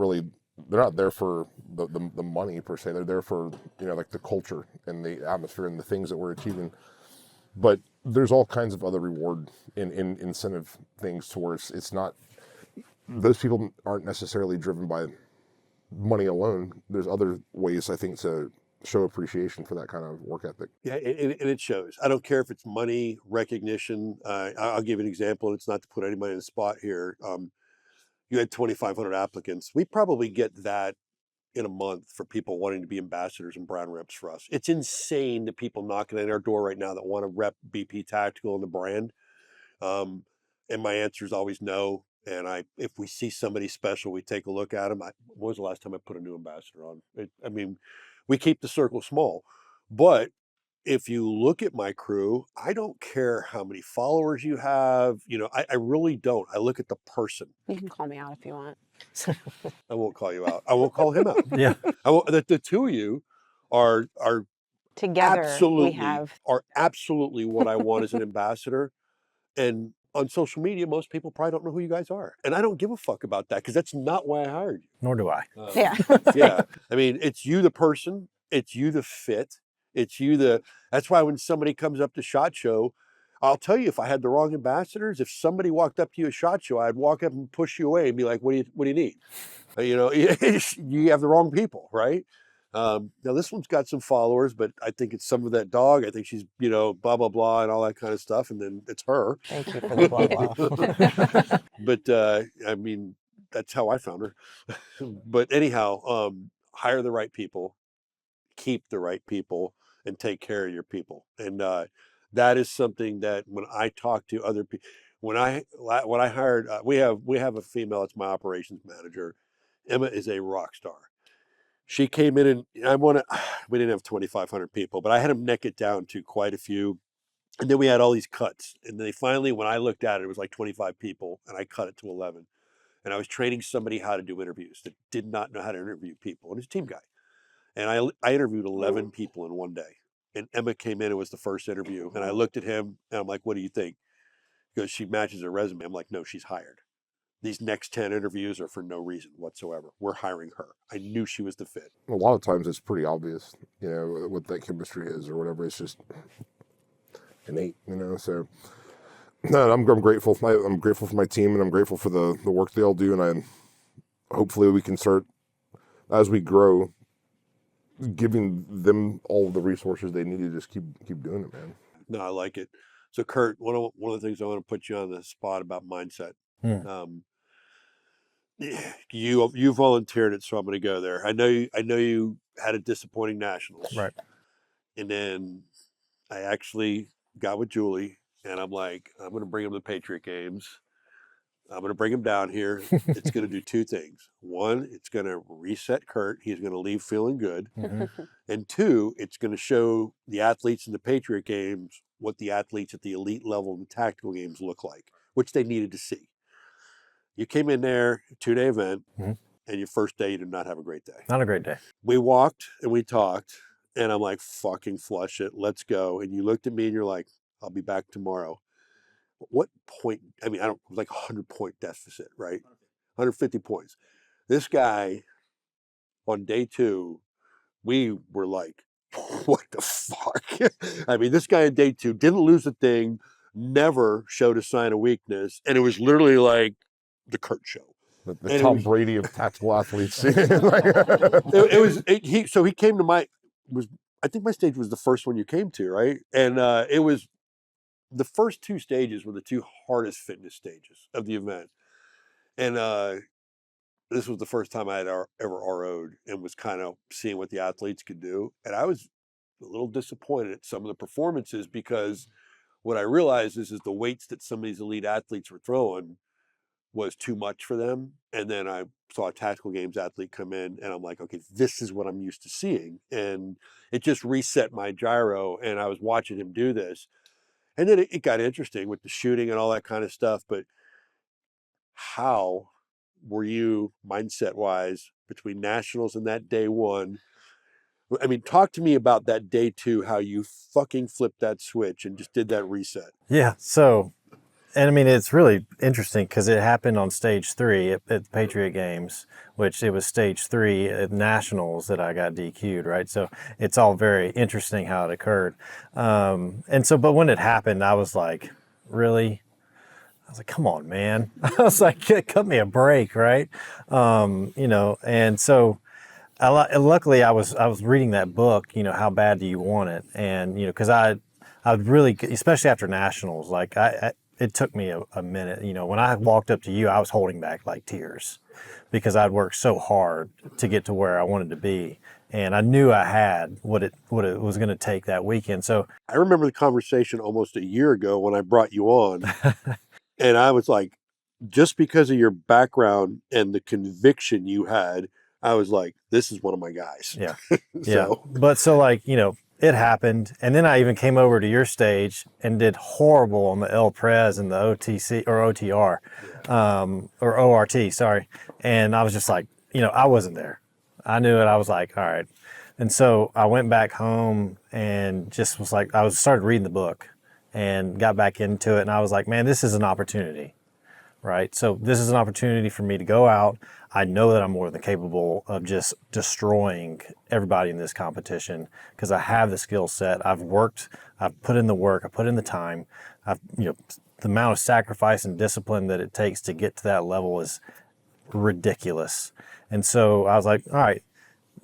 there for the money per se. They're there for, you know, like the culture and the atmosphere and the things that we're achieving. But there's all kinds of other reward in incentive things to where it's not, those people aren't necessarily driven by money alone. There's other ways, I think, to show appreciation for that kind of work ethic. yeah, and it shows. I don't care if it's money, recognition. I'll give you an example, and it's not to put anybody in the spot here. You had 2,500 applicants. We probably get that in a month for people wanting to be ambassadors and brand reps for us. It's insane the people knocking at our door right now that want to rep BP Tactical and the brand. And my answer is always no. And if we see somebody special, we take a look at them. When was the last time I put a new ambassador on? I mean, we keep the circle small. But if you look at my crew, I don't care how many followers you have. You know, I really don't. I look at the person. You can call me out if you want. I won't call you out. I won't call him out. Yeah. The two of you are Together, absolutely we have. are absolutely what I want as an ambassador. And on social media, most people probably don't know who you guys are, and I don't give a fuck about that because that's not why I hired you. Nor do I. Yeah. Yeah. I mean, it's you, the person. It's you, the fit. It's you, That's why when somebody comes up to SHOT Show, I'll tell you, if I had the wrong ambassadors, if somebody walked up to you at SHOT Show, I'd walk up and push you away and be like, "What do you need?" You know, you have the wrong people, right? Now this one's got some followers, but I think it's some of that dog. I think she's, you know, blah blah blah and all that kind of stuff, and then it's her. Thank you for the blah blah. But I mean, that's how I found her. But anyhow, hire the right people, keep the right people, and take care of your people. And that is something that when I talk to other people, when I hired, we have a female. It's my operations manager. Emma is a rock star. She came in and we didn't have 2,500 people, but I had them neck it down to quite a few. And then we had all these cuts. And they finally, when I looked at it, it was like 25 people and I cut it to 11. And I was training somebody how to do interviews that did not know how to interview people. And he's a team guy. And I interviewed 11 people in one day. And Emma came in, it was the first interview. And I looked at him and I'm like, "What do you think?" He goes, "She matches her resume." I'm like, "No, she's hired. These next 10 interviews are for no reason whatsoever. We're hiring her." I knew she was the fit. A lot of times it's pretty obvious, you know, what that chemistry is or whatever. It's just innate, you know. So no, I'm grateful. I'm grateful for my team, and I'm grateful for the work they all do. And hopefully we can start, as we grow, giving them all the resources they need to just keep doing it, man. No, I like it. So Kirt, one of the things I want to put you on the spot about mindset. You volunteered it, so I'm going to go there. I know you had a disappointing nationals, Right. And then I actually got with Julie, and I'm like, I'm going to bring him to the Patriot Games. I'm going to bring him down here. It's going to do two things. One, it's going to reset Kirt. He's going to leave feeling good. Mm-hmm. And two, it's going to show the athletes in the Patriot Games what the athletes at the elite level in the tactical games look like, which they needed to see. You came in there, 2-day event, and your first day you did not have a great day. Not a great day. We walked and we talked, and I'm like, "Fucking flush it, let's go." And you looked at me and you're like, "I'll be back tomorrow." What point? I mean, it was like 100-point deficit, right? 150 points. This guy, on day 2, we were like, "What the fuck?" I mean, this guy on day 2 didn't lose a thing, never showed a sign of weakness, and it was literally like the Kirt show. The Tom Brady of tactical athletes. So he came to I think my stage was the first one you came to, right? And it was the first 2 stages were the 2 hardest fitness stages of the event. And this was the first time I had ever RO'd and was kind of seeing what the athletes could do. And I was a little disappointed at some of the performances, because what I realized is the weights that some of these elite athletes were throwing was too much for them. And then I saw a Tactical Games athlete come in, and I'm like, okay, this is what I'm used to seeing. And it just reset my gyro, and I was watching him do this. And then it got interesting with the shooting and all that kind of stuff. But how were you mindset wise between nationals and that day one? I mean, talk to me about that day two, how you fucking flipped that switch and just did that reset. Yeah. So, and I mean, it's really interesting because it happened on stage 3 at the Patriot Games, which it was stage 3 at nationals that I got DQ'd, right? So it's all very interesting how it occurred. And so, but when it happened, I was like, really? I was like, come on, man. I was like, cut me a break, right? You know, and so luckily I was reading that book, you know, How Bad Do You Want It? And, you know, because I really, especially after nationals, like it took me a minute. You know, when I walked up to you, I was holding back like tears because I'd worked so hard to get to where I wanted to be. And I knew I had what it was going to take that weekend. So I remember the conversation almost a year ago when I brought you on. And I was like, just because of your background and the conviction you had, I was like, this is one of my guys. Yeah. Yeah. But so like, you know, it happened. And then I even came over to your stage and did horrible on the El Pres and the OTC or OTR, or ORT, sorry. And I was just like, you know, I wasn't there. I knew it. I was like, all right. And so I went back home and just was like, started reading the book and got back into it. And I was like, man, this is an opportunity, right? So this is an opportunity for me to go out. I know that I'm more than capable of just destroying everybody in this competition because I have the skill set. I've worked, I've put in the work, I've put in the time. You know, the amount of sacrifice and discipline that it takes to get to that level is ridiculous. And so I was like, all right,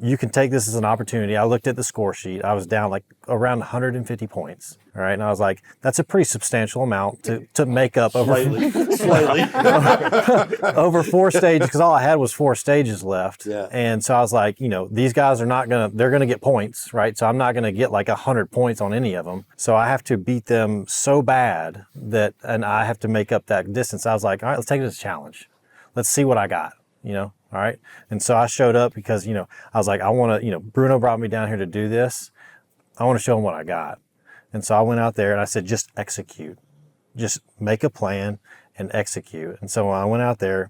you can take this as an opportunity. I looked at the score sheet. I was down like around 150 points. All right. And I was like, that's a pretty substantial amount to make up over Slightly. over 4 stages, because all I had was 4 stages left. Yeah. And so I was like, you know, these guys are they're going to get points, right? So I'm not going to get like 100 points on any of them. So I have to beat them so bad and I have to make up that distance. I was like, all right, let's take it as a challenge. Let's see what I got, you know? All right. And so I showed up because, you know, I was like, I want to, you know, Bruno brought me down here to do this. I want to show him what I got. And so I went out there and I said, just execute. Just make a plan and execute. And so I went out there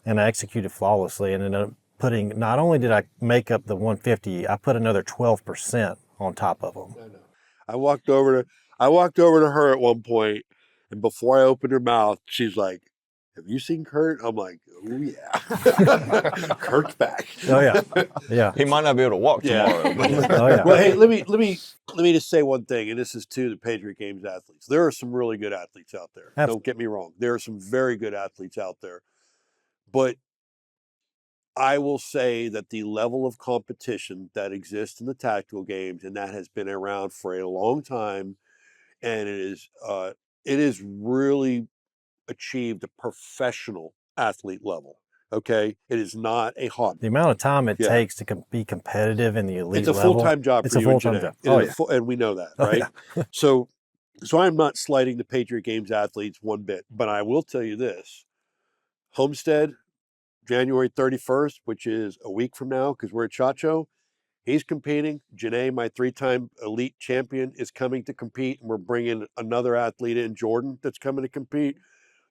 and I executed flawlessly and ended up putting, not only did I make up the 150, I put another 12% on top of them. I walked over to her at one point, and before I opened her mouth, she's like, have you seen Kirt? I'm like, oh yeah. Kirt's back. Oh yeah. Yeah. He might not be able to walk tomorrow. But Oh yeah. Well, hey, let me just say one thing, and this is to the Patriot Games athletes. There are some really good athletes out there. Absolutely. Don't get me wrong. There are some very good athletes out there. But I will say that the level of competition that exists in the Tactical Games, and that has been around for a long time, and it is really achieved a professional athlete level. Okay, it is not a hobby. The amount of time it takes to be competitive in the elite It's a level, full-time job it's for a you and full-time Janae. job. It Oh is yeah. and we know that, Oh, right? yeah. So I'm not slighting the Patriot Games athletes one bit, but I will tell you this: Homestead, January 31st, which is a week from now, because we're at SHOT Show. He's competing. Janae, my 3-time elite champion, is coming to compete, and we're bringing another athlete in, Jordan, that's coming to compete.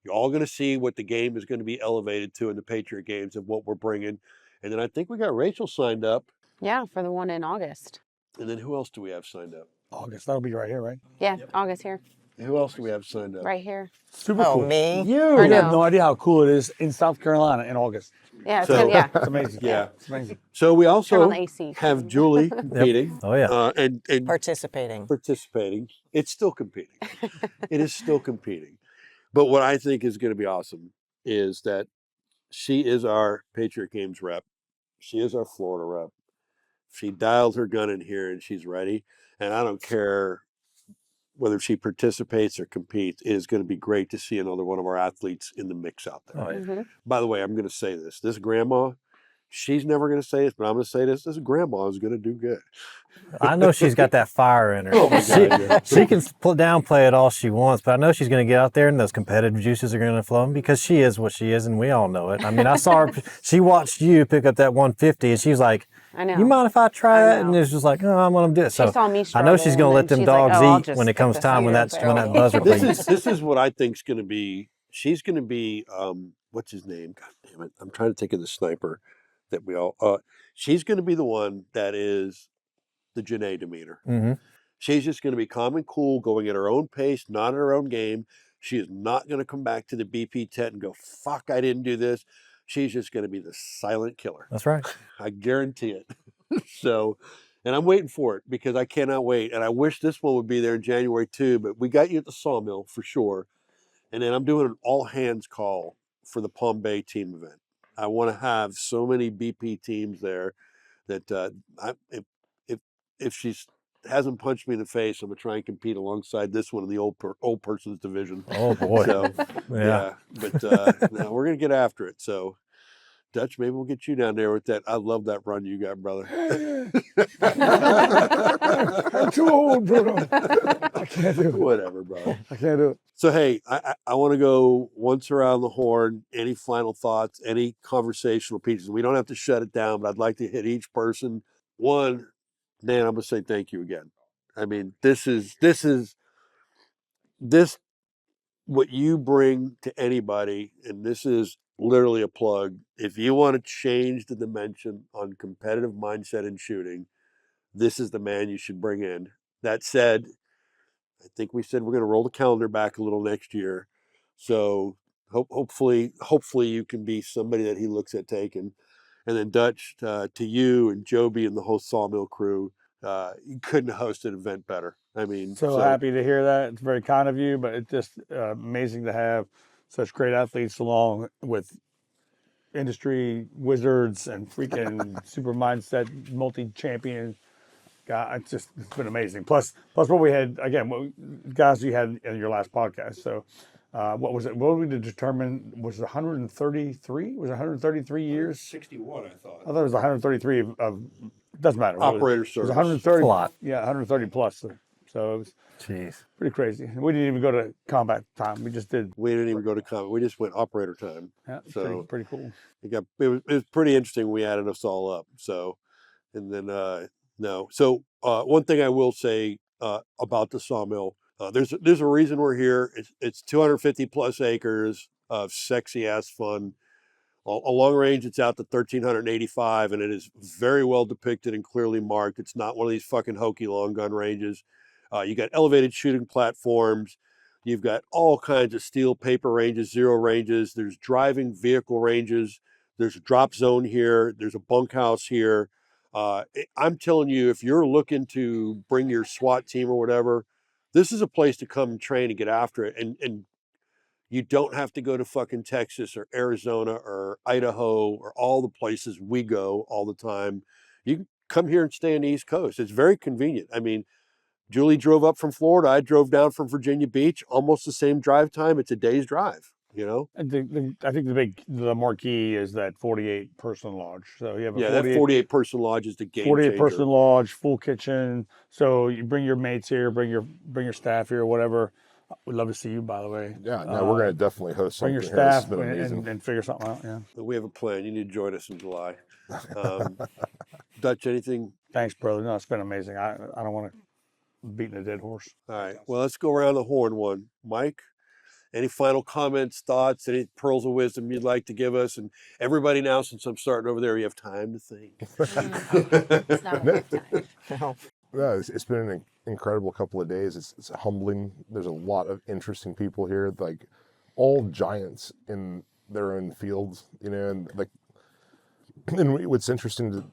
You're all going to see what the game is going to be elevated to in the Patriot Games and what we're bringing. And then I think we got Rachel signed up. Yeah, for the one in August. And then who else do we have signed up? August, that'll be right here, right? Yeah, August here, Who else do we have signed up? right here. Super Oh, cool. me? You Or have no. no idea how cool it is in South Carolina in August. Yeah, it's So- good. Yeah. It's amazing. Yeah. It's amazing. So we Turn on also the AC. have Julie competing. Oh yeah. And Participating. participating. It's still competing. It is still competing. But what I think is going to be awesome is that she is our Patriot Games rep. She is our Florida rep. She dialed her gun in here and she's ready. And I don't care whether she participates or competes. It is going to be great to see another one of our athletes in the mix out there. Oh yeah. Mm-hmm. By the way, I'm going to say this. This grandma she's never going to say this, but I'm going to say this. This grandma is going to do good. I know she's got that fire in her. Oh my God, yeah. She can downplay it all she wants, but I know she's going to get out there and those competitive juices are going to flow because she is what she is, and we all know it. I mean, I saw her. She watched you pick up that 150, and she was like, I know. "You mind if I try I that?" And know. it was just like, "Oh, I'm going to do it." So She saw me I know struggle, she's going to let and them she's like, dogs "Oh, I'll eat just when it stick comes this time when here, that buzzer This plays. is what I think is going to be. She's going to be what's his name? God damn it! I'm trying to think of the sniper that we all. She's going to be the one that is the Janae demeanor. Mm-hmm. She's just going to be calm and cool, going at her own pace, not at her own game. She is not going to come back to the BP tent and go, "Fuck, I didn't do this." She's just going to be the silent killer. That's right. I guarantee it. So, and I'm waiting for it because I cannot wait. And I wish this one would be there in January too, but we got you at the Sawmill for sure. And then I'm doing an all hands call for the Palm Bay team event. I want to have so many BP teams there that if she hasn't punched me in the face, I'm gonna try and compete alongside this one in the old person's division. Oh boy. So Yeah. but no, we're gonna get after it. So Dutch, maybe we'll get you down there with that. I love that run you got, brother. I'm too old, Bruno. I can't do it. Whatever, bro. I can't do it. So hey, I want to go once around the horn. Any final thoughts? Any conversational pieces? We don't have to shut it down, but I'd like to hit each person. One, Dan, I'm gonna say thank you again. I mean, this what you bring to anybody, and this is literally a plug. If you want to change the dimension on competitive mindset in shooting, this is the man you should bring in. That said, I think we said we're going to roll the calendar back a little next year. So hopefully you can be somebody that he looks at taking. And then Dutch, to you and Joby and the whole Sawmill crew, you couldn't host an event better. I mean, So happy to hear that. It's very kind of you, but it's just amazing to have such great athletes along with industry wizards and freaking super mindset multi-champion. God, it's been amazing. Plus what we had again, guys you had in your last podcast. So what was it? What did we determine? Was it 133? Was it 133 years? 61, I thought. I thought it was 133 of doesn't matter. Operator It was service. 130. A lot. Yeah, 130 plus. So it was Jeez. pretty crazy. We didn't even go to combat time. We just did. We didn't even go to combat. We just went operator time. Yeah, So pretty cool. it was pretty interesting. We added us all up. So, and then no. So one thing I will say about the Sawmill, there's a reason we're here. It's 250 plus acres of sexy ass fun. A long range, it's out to 1,385, and it is very well depicted and clearly marked. It's not one of these fucking hokey long gun ranges. You got elevated shooting platforms. You've got all kinds of steel paper ranges, zero ranges. There's driving vehicle ranges. There's a drop zone here. There's a bunkhouse here. I'm telling you, if you're looking to bring your SWAT team or whatever, this is a place to come and train and get after it. And you don't have to go to fucking Texas or Arizona or Idaho or all the places we go all the time. You can come here and stay on the East Coast. It's very convenient. I mean, Julie drove up from Florida. I drove down from Virginia Beach. Almost the same drive time. It's a day's drive, you know? And I think the marquee is that 48 person lodge. So you have a that 48 person lodge is the game 48 changer. person lodge, full kitchen. So you bring your mates here, bring your staff here, whatever. We'd love to see you, by the way. Yeah, no, we're going to definitely host Bring something your here. This has staff been amazing. and figure something out. Yeah. We have a plan. You need to join us in July. Dutch, anything? Thanks, brother. No, it's been amazing. I don't want to beating a dead horse. All right. Well, let's go around the horn one. Mike, any final comments, thoughts, any pearls of wisdom you'd like to give us? And everybody now, since I'm starting over there, you have time to think. It's not enough time. No, it's been an incredible couple of days. It's humbling. There's a lot of interesting people here, like all giants in their own fields, you know, and what's interesting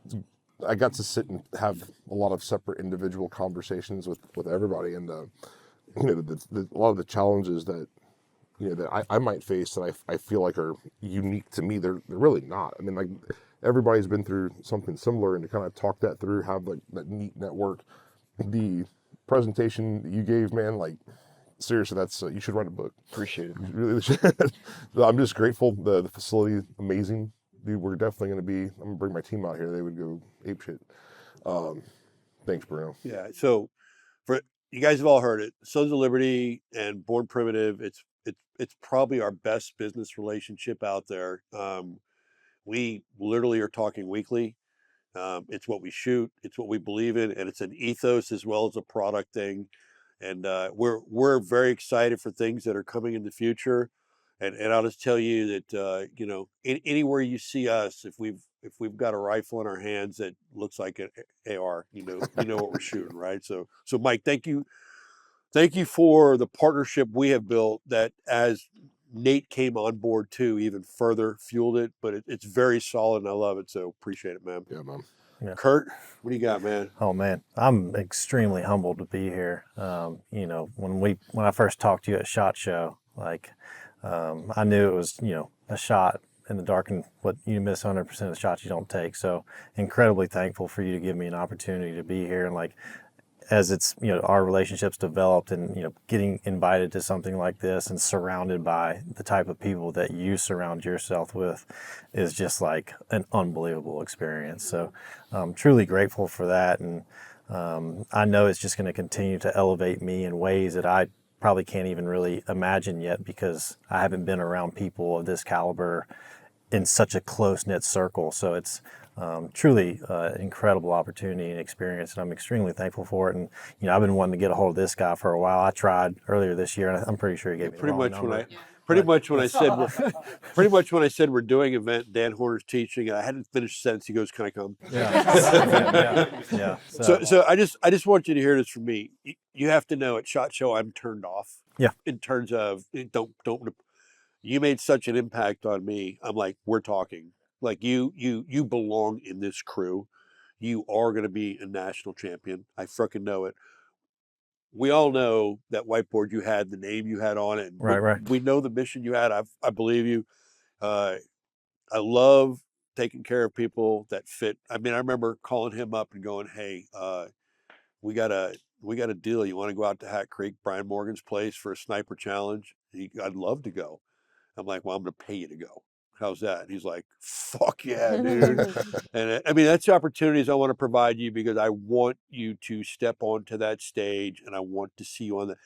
I got to sit and have a lot of separate individual conversations with everybody, and you know, a lot of the challenges that that I might face that I feel like are unique to me, they're really not. I mean, like, everybody's been through something similar, and to kind of talk that through, have like that neat network. The presentation that you gave, man, like, seriously, that's you should write a book. Appreciate it. You really should. I'm just grateful. The facility is amazing. dude, we're definitely going to be. I'm going to bring my team out here. They would go ape shit. Thanks, Bruno. Yeah. So for you guys have all heard it, Sons of Liberty and Born Primitive. It's probably our best business relationship out there. We literally are talking weekly. It's what we shoot. It's what we believe in, and it's an ethos as well as a product thing. And we're very excited for things that are coming in the future. And I'll just tell you that you know, anywhere you see us, if we've got a rifle in our hands that looks like an AR, you know what we're shooting, right? So Mike, thank you for the partnership we have built. That as Nate came on board too, even further fueled it. But it's very solid, and I love it. So appreciate it, man. Yeah, man. Yeah. Kirt, what do you got, man? Oh man, I'm extremely humbled to be here. You know, when I first talked to you at SHOT Show, like I knew it was, you know, a shot in the dark, and what you miss 100% of the shots you don't take. So incredibly thankful for you to give me an opportunity to be here, and like as it's, you know, our relationships developed, and you know, getting invited to something like this and surrounded by the type of people that you surround yourself with is just like an unbelievable experience. So I'm truly grateful for that, and I know it's just going to continue to elevate me in ways that I probably can't even really imagine yet, because I haven't been around people of this caliber in such a close-knit circle. So it's truly incredible opportunity and experience, and I'm extremely thankful for it. And you know, I've been wanting to get a hold of this guy for a while. I tried earlier this year, and I'm pretty sure he gave me the wrong number. Pretty much when I said we're doing event, Dan Horner's teaching, and I hadn't finished the sentence. He goes, "Can I come?" Yeah. So I just want you to hear this from me. You have to know at SHOT Show I'm turned off. Yeah. In terms of don't. You made such an impact on me. I'm like, we're talking. Like you belong in this crew. You are going to be a national champion. I frickin' know it. We all know that whiteboard you had, the name you had on it. Right. We know the mission you had. I believe you. I love taking care of people that fit. I mean, I remember calling him up and going, "Hey, we got a deal. You want to go out to Hat Creek, Brian Morgan's place for a sniper challenge?" I'd love to go. I'm like, "Well, I'm going to pay you to go. How's that?" And he's like, "Fuck yeah, dude." And I mean, that's the opportunities I want to provide you, because I want you to step onto that stage, and I want to see you on the.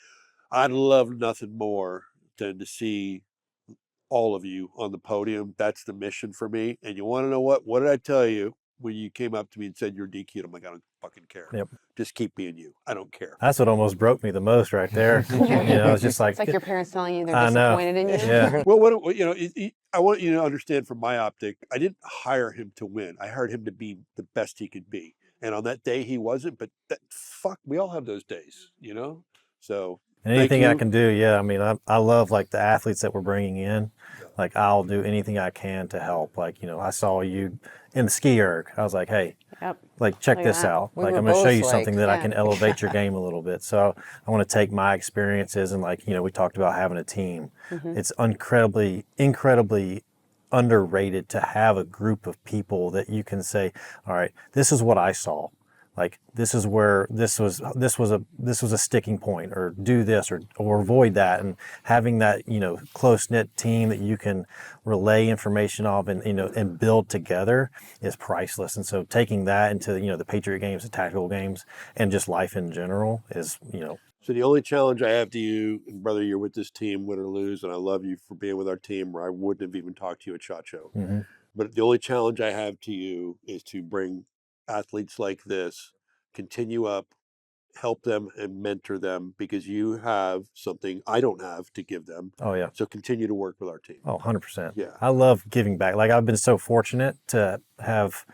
I'd love nothing more than to see all of you on the podium. That's the mission for me. And you want to know what? What did I tell you when you came up to me and said you're DQ'd? I'm like, I don't fucking care. Yep. Just keep being you. I don't care. That's what almost broke me the most right there. You know, it's just like, It's like your parents telling you they're I know. disappointed in you. Yeah. Well, you know, I want you to understand from my optic, I didn't hire him to win. I hired him to be the best he could be. And on that day he wasn't, but we all have those days, you know? So anything I can do, yeah. I mean, I love like the athletes that we're bringing in. Like I'll do anything I can to help. Like, you know, I saw you in the ski erg. I was like, hey, like check this out. We like were I'm going to show you both something like, that I can elevate your game a little bit. So I want to take my experiences, and like, you know, we talked about having a team. It's incredibly underrated to have a group of people that you can say, all right, this is what I saw. Like this is where this was a sticking point, or do this or avoid that, and having that, you know, close knit team that you can relay information of and, you know, and build together is priceless. And so taking that into, you know, the Patriot Games, the tactical games, and just life in general is, you know. So the only challenge I have to you, and brother, you're with this team, win or lose, and I love you for being with our team, or I wouldn't have even talked to you at SHOT Show. But the only challenge I have to you is to bring athletes like this, continue up, help them and mentor them, because you have something I don't have to give them. Oh yeah. So continue to work with our team. Oh, 100%. Yeah. I love giving back. Like I've been so fortunate to have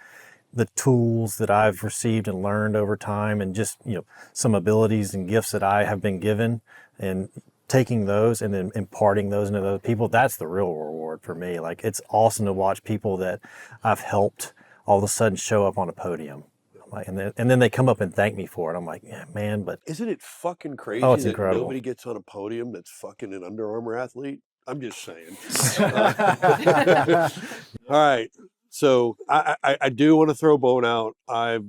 the tools that I've received and learned over time, and just, you know, some abilities and gifts that I have been given, and taking those and then imparting those into other people. That's the real reward for me. Like it's awesome to watch people that I've helped all of a sudden show up on a podium. Like, and then they come up and thank me for it. I'm like, yeah, man, but isn't it fucking crazy it's that incredible. Nobody gets on a podium that's fucking an Under Armour athlete? I'm just saying. All right. So I do want to throw Bone out. I've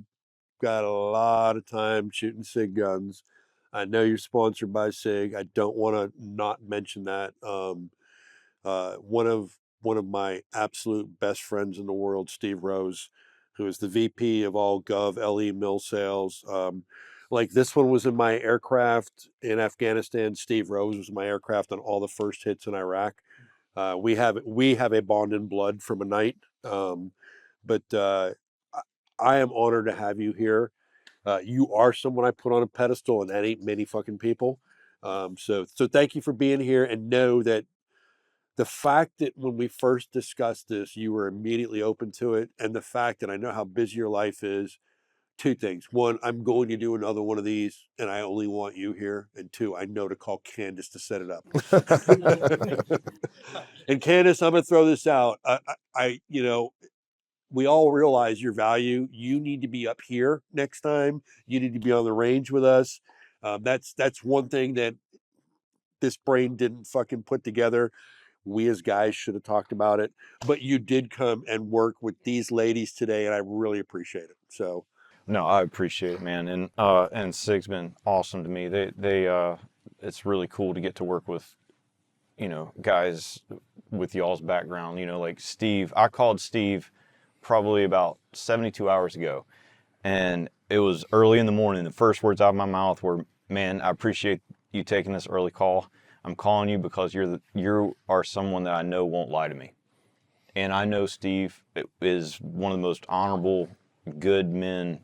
got a lot of time shooting SIG guns. I know you're sponsored by SIG. I don't want to not mention that. One of one of my absolute best friends in the world, Steve Rose, who is the VP of all Gov LE mill sales. Like this one was in my aircraft in Afghanistan. Steve Rose was in my aircraft on all the first hits in Iraq. We have a bond in blood from a night. But I am honored to have you here. You are someone I put on a pedestal, and that ain't many fucking people. So thank you for being here, and know that the fact that when we first discussed this, you were immediately open to it, and the fact that I know how busy your life is. Two things. One, I'm going to do another one of these, and I only want you here. And two, I know to call Candace to set it up. And Candace, I'm going to throw this out. We all realize your value. You need to be up here next time. You need to be on the range with us. That's one thing that this brain didn't fucking put together. We as guys should have talked about it, but you did come and work with these ladies today, and I really appreciate it. So, no, I appreciate it, man, and SIG's been awesome to me. It's really cool to get to work with, guys with y'all's background. Like Steve. I called Steve probably about 72 hours ago, and it was early in the morning. The first words out of my mouth were, "Man, I appreciate you taking this early call. I'm calling you because you are someone that I know won't lie to me." And I know Steve is one of the most honorable, good men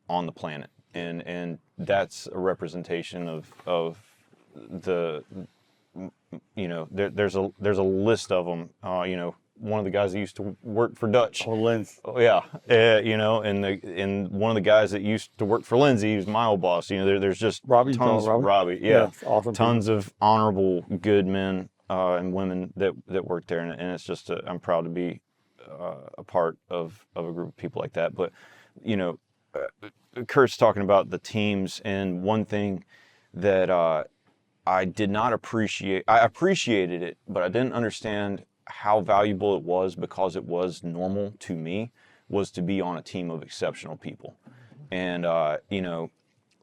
on the planet. And that's a representation of the, there's a list of them. One of the guys that used to work for Dutch. Oh, Linz. Oh, yeah. And one of the guys that used to work for Lindsay, he was my old boss. There's just tons. Robbie. Yeah. Awesome. Tons of honorable, good men and women that work there. And it's just, I'm proud to be a part of a group of people like that. But, Kurt's talking about the teams, and one thing that I did not appreciate, I appreciated it, but I didn't understand how valuable it was, because it was normal to me, was to be on a team of exceptional people. And,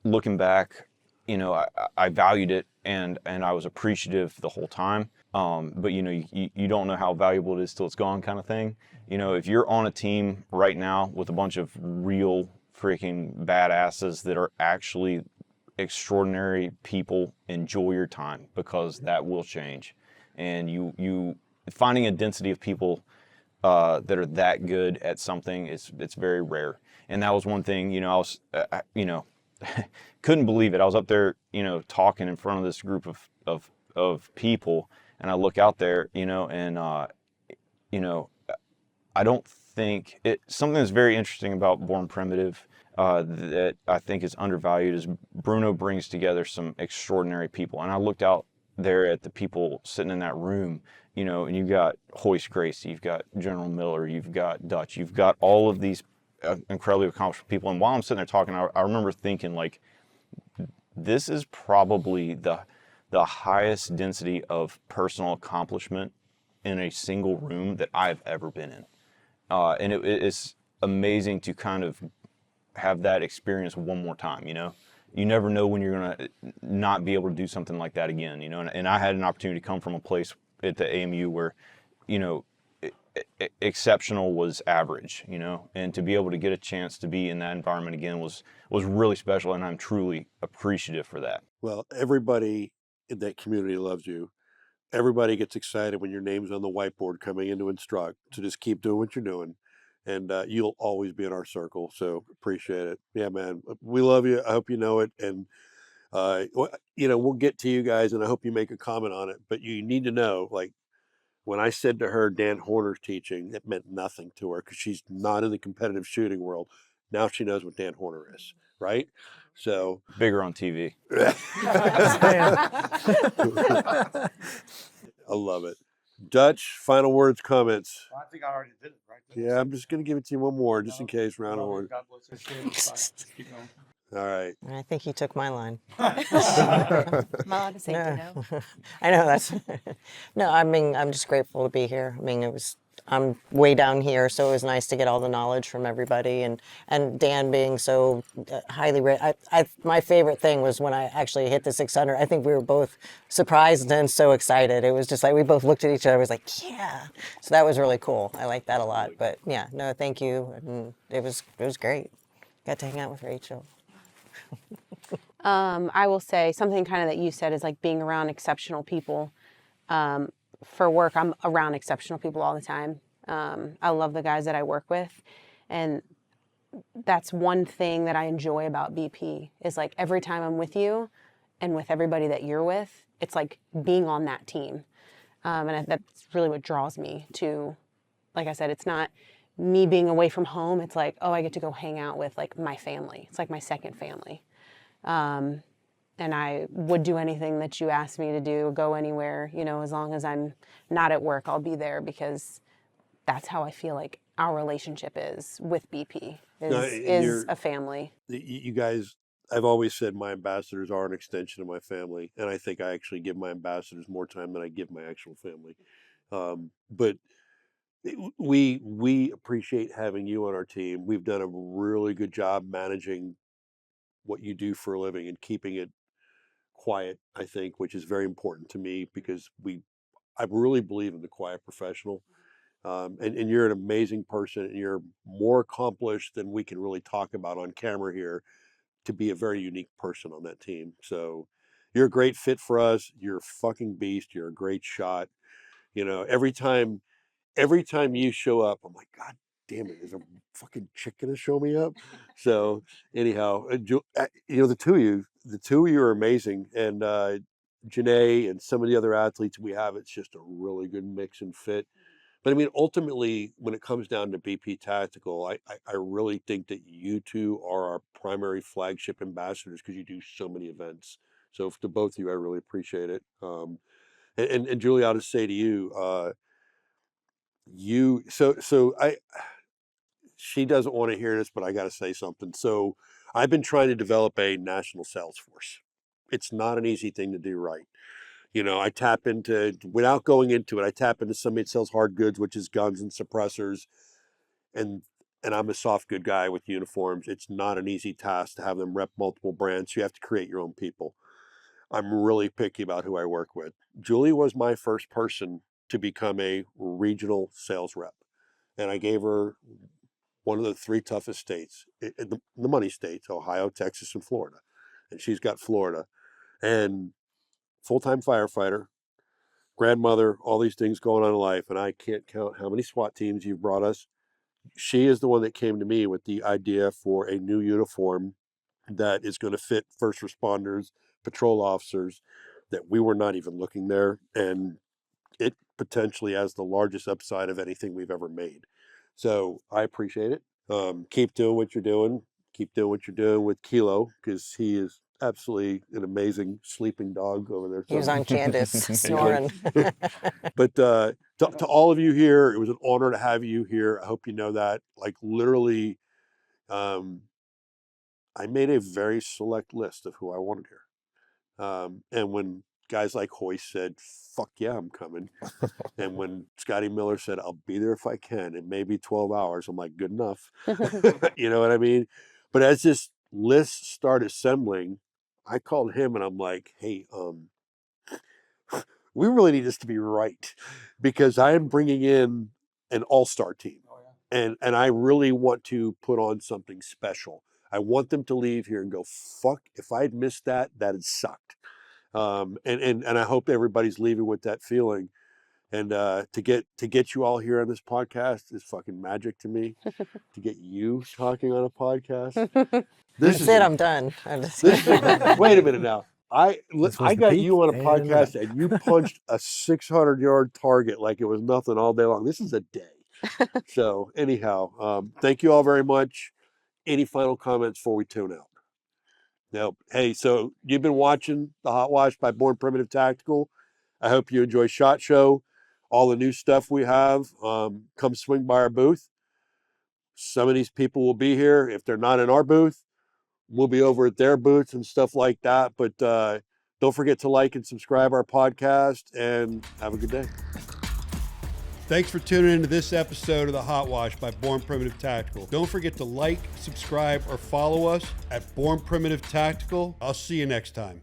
looking back, I valued it, and I was appreciative the whole time. But you don't know how valuable it is till it's gone, kind of thing. If you're on a team right now with a bunch of real freaking badasses that are actually extraordinary people, enjoy your time, because that will change. And you finding a density of people that are that good at something, it's very rare. And that was one thing. I was couldn't believe it. I was up there talking in front of this group of people, and I look out there, and I don't think something that's very interesting about Born Primitive that I think is undervalued is Bruno brings together some extraordinary people. And I looked out there at the people sitting in that room, and you've got Hoist Gracie, you've got General Miller, you've got Dutch, you've got all of these incredibly accomplished people. And while I'm sitting there talking, I remember thinking, like, this is probably the highest density of personal accomplishment in a single room that I've ever been in. And it's amazing to kind of have that experience one more time. You never know when you're going to not be able to do something like that again, and I had an opportunity to come from a place at the AMU where, exceptional was average, and to be able to get a chance to be in that environment again was really special, and I'm truly appreciative for that. Well, everybody in that community loves you. Everybody gets excited when your name's on the whiteboard coming in to instruct. So just keep doing what you're doing, and you'll always be in our circle. So appreciate it. Yeah, man, we love you. I hope you know it, and we'll get to you guys, and I hope you make a comment on it. But you need to know, like, when I said to her, Dan Horner's teaching, it meant nothing to her because she's not in the competitive shooting world. Now she knows what Dan Horner is, right? So bigger on TV. I love it. Dutch, final words, comments. I think I already did it, right? Yeah, I'm just going to give it to you one more, just in case. Round of one. God bless you. Keep going. All right. I think he took my line. Am I allowed to say No. ditto? I know that's no. I mean, I'm just grateful to be here. I mean, I'm way down here, so it was nice to get all the knowledge from everybody, and Dan being so highly rated. My favorite thing was when I actually hit the 600. I think we were both surprised and so excited. It was just like we both looked at each other. It was like, yeah. So that was really cool. I liked that a lot. But yeah, no, thank you. And it was great. Got to hang out with Rachel. I will say something kind of that you said is like being around exceptional people. For work, I'm around exceptional people all the time. I love the guys that I work with. And that's one thing that I enjoy about BP is like every time I'm with you and with everybody that you're with, it's like being on that team. And that's really what draws me to, like I said, it's not me being away from home. It's like, oh, I get to go hang out with like my family. It's like my second family. And I would do anything that you asked me to do, go anywhere, you know, as long as I'm not at work, I'll be there because that's how I feel like our relationship is with BP, is a family. You guys, I've always said my ambassadors are an extension of my family, and I think I actually give my ambassadors more time than I give my actual family. But we appreciate having you on our team. We've done a really good job managing what you do for a living and keeping it quiet, I think, which is very important to me because I really believe in the quiet professional. And you're an amazing person, and you're more accomplished than we can really talk about on camera here to be a very unique person on that team. So you're a great fit for us. You're a fucking beast. You're a great shot. You know, every time you show up, I'm like, God damn it, is a fucking chick gonna show me up? So anyhow, you know, the two of you are amazing, and Janae and some of the other athletes we have, it's just a really good mix and fit. But I mean, ultimately, when it comes down to BP Tactical, I really think that you two are our primary flagship ambassadors because you do so many events. So to both of you, I really appreciate it. And Julie, I'll just say to you, she doesn't want to hear this, but I got to say something. So I've been trying to develop a national sales force. It's not an easy thing to do right. You know, I tap into, without going into it, I tap into somebody that sells hard goods, which is guns and suppressors. And I'm a soft good guy with uniforms. It's not an easy task to have them rep multiple brands. You have to create your own people. I'm really picky about who I work with. Julie was my first person to become a regional sales rep. And I gave her one of the three toughest states, the money states, Ohio, Texas, and Florida. And she's got Florida. And full-time firefighter, grandmother, all these things going on in life. And I can't count how many SWAT teams you've brought us. She is the one that came to me with the idea for a new uniform that is going to fit first responders, patrol officers, that we were not even looking there. And it potentially has the largest upside of anything we've ever made. So I appreciate it. Keep doing what you're doing. Keep doing what you're doing with Kilo, because he is absolutely an amazing sleeping dog over there. He was on Candace snoring. But to all of you here, it was an honor to have you here. I hope you know that. Like literally, I made a very select list of who I wanted here. And when guys like Hoyce said, fuck yeah, I'm coming. And when Scotty Miller said, I'll be there if I can, it may be 12 hours. I'm like, good enough. You know what I mean? But as this list started assembling, I called him and I'm like, hey, we really need this to be right because I am bringing in an all-star team. And I really want to put on something special. I want them to leave here and go, fuck, if I'd missed that, that had sucked. And I hope everybody's leaving with that feeling. And to get you all here on this podcast is fucking magic to me. To get you talking on a podcast, That's it. I'm done. Wait a minute now. I got peak you on a and podcast and you punched a 600-yard target like it was nothing all day long. This is a day. So anyhow, thank you all very much. Any final comments before we tune out? No. Hey, so you've been watching the HOTWASH by Born Primitive Tactical. I hope you enjoy SHOT Show. All the new stuff we have, come swing by our booth. Some of these people will be here. If they're not in our booth, we'll be over at their booths and stuff like that. But don't forget to like and subscribe our podcast, and have a good day. Thanks for tuning into this episode of the Hot Wash by Born Primitive Tactical. Don't forget to like, subscribe, or follow us at Born Primitive Tactical. I'll see you next time.